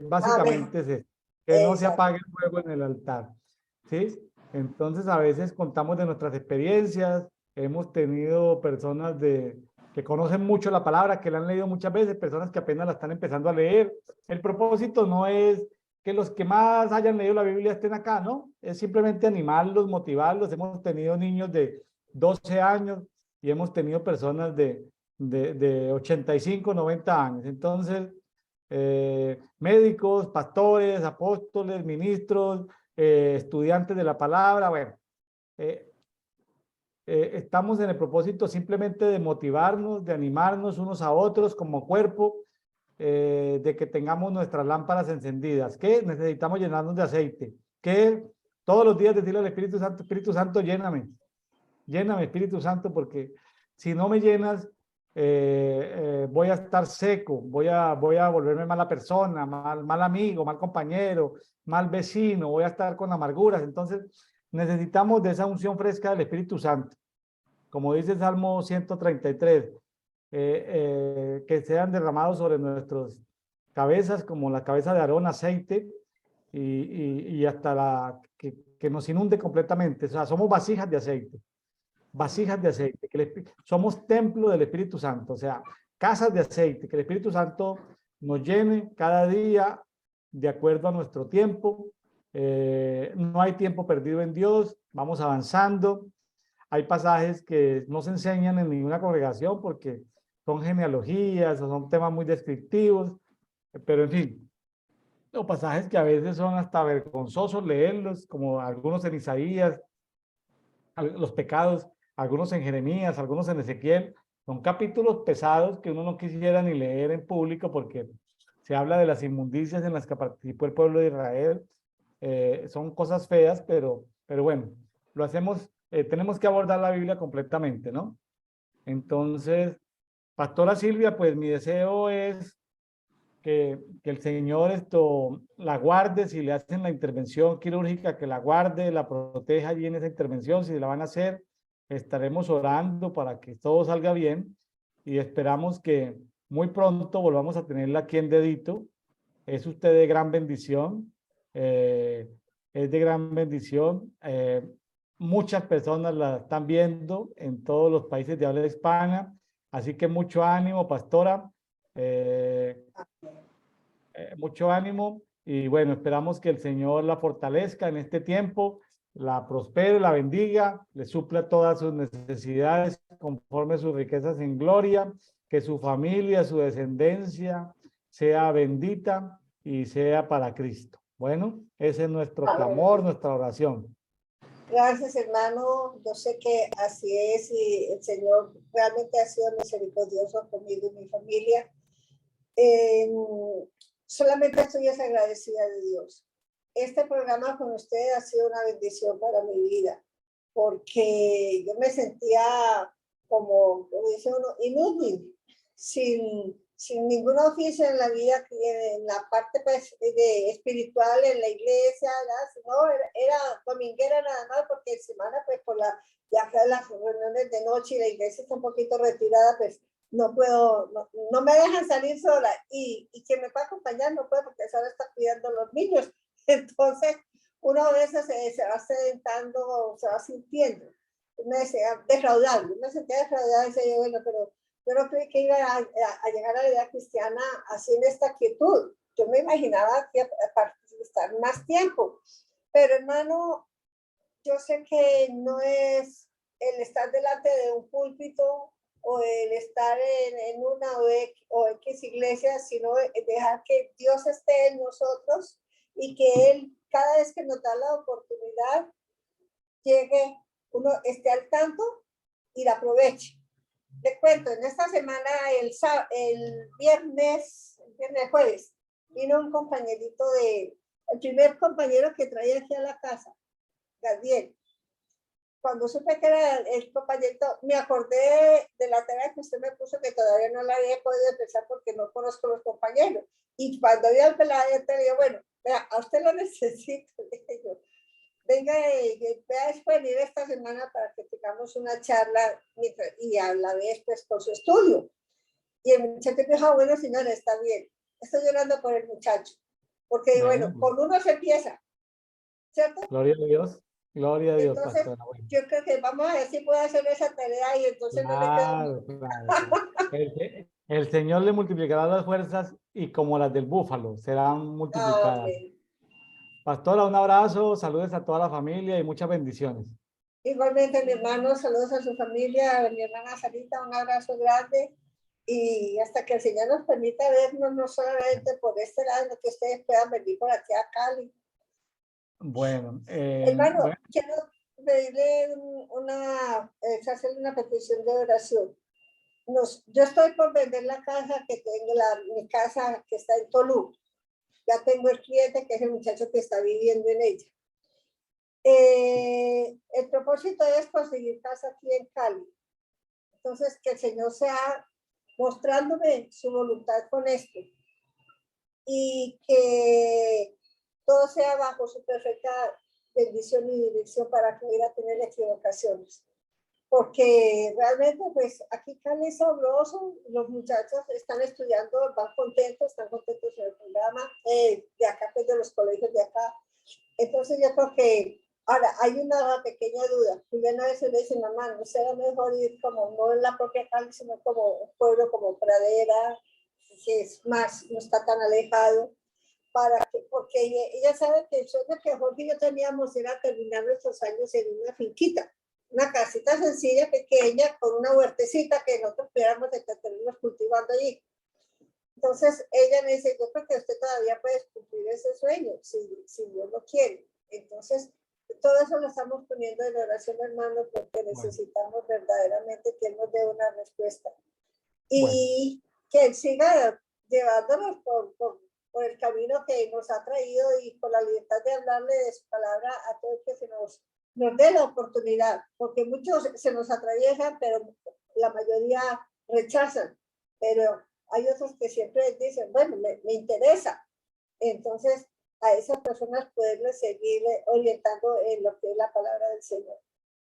Básicamente es eso, que no se apague el fuego en el altar. ¿Sí? Entonces a veces contamos de nuestras experiencias, hemos tenido personas que conocen mucho la palabra, que la han leído muchas veces, personas que apenas la están empezando a leer. El propósito no es que los que más hayan leído la Biblia estén acá, ¿no? Es simplemente animarlos, motivarlos. Hemos tenido niños de 12 años y hemos tenido personas de 85, 90 años. Entonces, médicos, pastores, apóstoles, ministros, estudiantes de la palabra, bueno, estamos en el propósito simplemente de motivarnos, de animarnos unos a otros como cuerpo, de que tengamos nuestras lámparas encendidas, que necesitamos llenarnos de aceite, que todos los días decirle al Espíritu Santo, lléname, Espíritu Santo, porque si no me llenas, voy a estar seco, voy a volverme mala persona, mal amigo, mal compañero, mal vecino, voy a estar con amarguras. Entonces necesitamos de esa unción fresca del Espíritu Santo, como dice el Salmo 133, que sean derramados sobre nuestras cabezas, como la cabeza de Aarón, aceite, y hasta que nos inunde completamente. O sea, somos vasijas de aceite. Vasijas de aceite, somos templo del Espíritu Santo, o sea, casas de aceite, que el Espíritu Santo nos llene cada día de acuerdo a nuestro tiempo. No hay tiempo perdido en Dios, vamos avanzando. Hay pasajes que no se enseñan en ninguna congregación porque son genealogías o son temas muy descriptivos, pero en fin, los pasajes que a veces son hasta vergonzosos leerlos, como algunos en Isaías, los pecados, algunos en Jeremías, algunos en Ezequiel, son capítulos pesados que uno no quisiera ni leer en público porque se habla de las inmundicias en las que participó el pueblo de Israel. Son cosas feas, pero bueno, lo hacemos tenemos que abordar la Biblia completamente, ¿no? Entonces, Pastora Silvia, pues mi deseo es que el Señor la guarde, si le hacen la intervención quirúrgica, que la guarde, la proteja allí en esa intervención, si la van a hacer, estaremos orando para que todo salga bien y esperamos que muy pronto volvamos a tenerla aquí en Dedito. Es usted de gran bendición, es de gran bendición. Muchas personas la están viendo en todos los países de habla hispana, así que mucho ánimo, pastora. Mucho ánimo y bueno, esperamos que el Señor la fortalezca en este tiempo, la prospere, la bendiga, le supla todas sus necesidades conforme a sus riquezas en gloria, que su familia, su descendencia sea bendita y sea para Cristo. Bueno, ese es nuestro clamor, nuestra oración. Gracias, hermano. Yo sé que así es y el Señor realmente ha sido misericordioso conmigo y mi familia. Solamente estoy agradecida de Dios. Este programa con ustedes ha sido una bendición para mi vida, porque yo me sentía como dice uno, inútil, sin ningún oficio en la vida, en la parte pues, espiritual, en la iglesia, no, era dominguera nada más, porque en semana pues por ya las reuniones de noche y la iglesia está un poquito retirada, pues no puedo, no me dejan salir sola y quien me pueda acompañar no puede porque solo está cuidando a los niños. Entonces, uno a veces se va sedentando, se va sintiendo. Me decía defraudado, me sentía defraudada y decía yo, bueno, pero yo no creí que iba a llegar a la vida cristiana así en esta quietud. Yo me imaginaba que para estar más tiempo. Pero hermano, yo sé que no es el estar delante de un púlpito o el estar en una o X iglesia, sino dejar que Dios esté en nosotros y que Él, cada vez que nos da la oportunidad, llegue, uno esté al tanto y la aproveche. Le cuento, en esta semana, el viernes jueves, vino un compañerito el primer compañero que traía aquí a la casa, Gabriel. Cuando supe que era el compañerito, me acordé de la tarea que usted me puso, que todavía no la había podido empezar porque no conozco los compañeros. Y cuando vi al pelado, yo te digo, bueno, vea, a usted lo necesito, dije yo. Venga, vea después venir esta semana para que tengamos una charla y a la vez pues con su estudio. Y el muchacho dijo, bueno, señora, está bien. Estoy llorando por el muchacho. Porque, bueno, con uno se empieza, ¿cierto? Gloria a Dios. Gloria a Dios, entonces, pastora. Bueno. Yo creo que vamos a ver si puedo hacer esa tarea y entonces Claro, no me quedo. claro. El Señor le multiplicará las fuerzas y como las del búfalo serán multiplicadas. Amén. Pastora, un abrazo, saludos a toda la familia y muchas bendiciones. Igualmente, mi hermano, saludos a su familia, a mi hermana Sarita, un abrazo grande. Y hasta que el Señor nos permita vernos, no solamente por este lado, sino que ustedes puedan venir por aquí a Cali. Bueno, hermano, bueno, quiero pedirle hacerle una petición de oración. Yo estoy por vender la casa que tengo, mi casa que está en Toluca. Ya tengo el cliente que es el muchacho que está viviendo en ella. El propósito es conseguir casa aquí en Cali. Entonces, que el Señor sea mostrándome su voluntad con esto y que todo sea bajo su perfecta bendición y dirección para que pueda tener equivocaciones. Porque realmente, pues, aquí Cali es sabroso, los muchachos están estudiando, van contentos, están contentos en el programa de acá, pues, de los colegios de acá. Entonces, yo creo que, ahora, hay una pequeña duda. Juliana a veces le dice, mamá, ¿no será mejor ir como, no en la propia Cali, sino como un pueblo como Pradera, que es más, no está tan alejado? Porque ella sabe que el sueño que Jorge y yo teníamos era terminar nuestros años en una finquita, una casita sencilla, pequeña, con una huertecita que nosotros pudiéramos tenernos cultivando allí. Entonces ella me dice, yo creo que usted todavía puede cumplir ese sueño, si Dios lo quiere. Entonces, todo eso lo estamos poniendo en oración, hermano, porque necesitamos verdaderamente que Él nos dé una respuesta. Y que Él siga llevándonos por el camino que nos ha traído y por la libertad de hablarle de su palabra a todo el que se nos nos dé la oportunidad, porque muchos se nos atraviesan, pero la mayoría rechazan, pero hay otros que siempre dicen, bueno, me interesa. Entonces, a esas personas poderles seguir orientando en lo que es la palabra del Señor.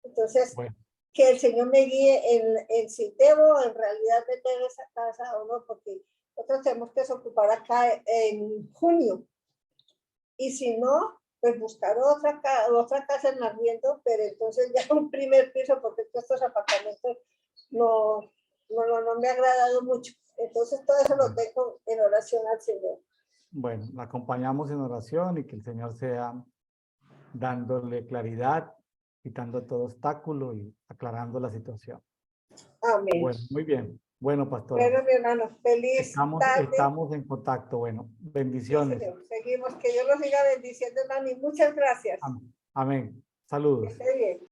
Entonces, Bueno, que el Señor me guíe en si debo en realidad meter esa casa o no, porque nosotros tenemos que ocupar acá en junio. Y si no, pues buscar otra casa en arriendo, pero entonces ya un primer piso, porque estos apartamentos no me ha agradado mucho. Entonces todo eso lo tengo en oración al Señor. bueno, la acompañamos en oración y que el Señor sea dándole claridad, quitando todo obstáculo y aclarando la situación. Amén. Bueno, muy bien. Bueno, pastora. Bueno, mi hermano, feliz tarde. Estamos en contacto. Bueno, bendiciones. Sí, seguimos, que Dios los siga bendiciendo, hermano, y muchas gracias. Amén. Saludos. Que esté bien.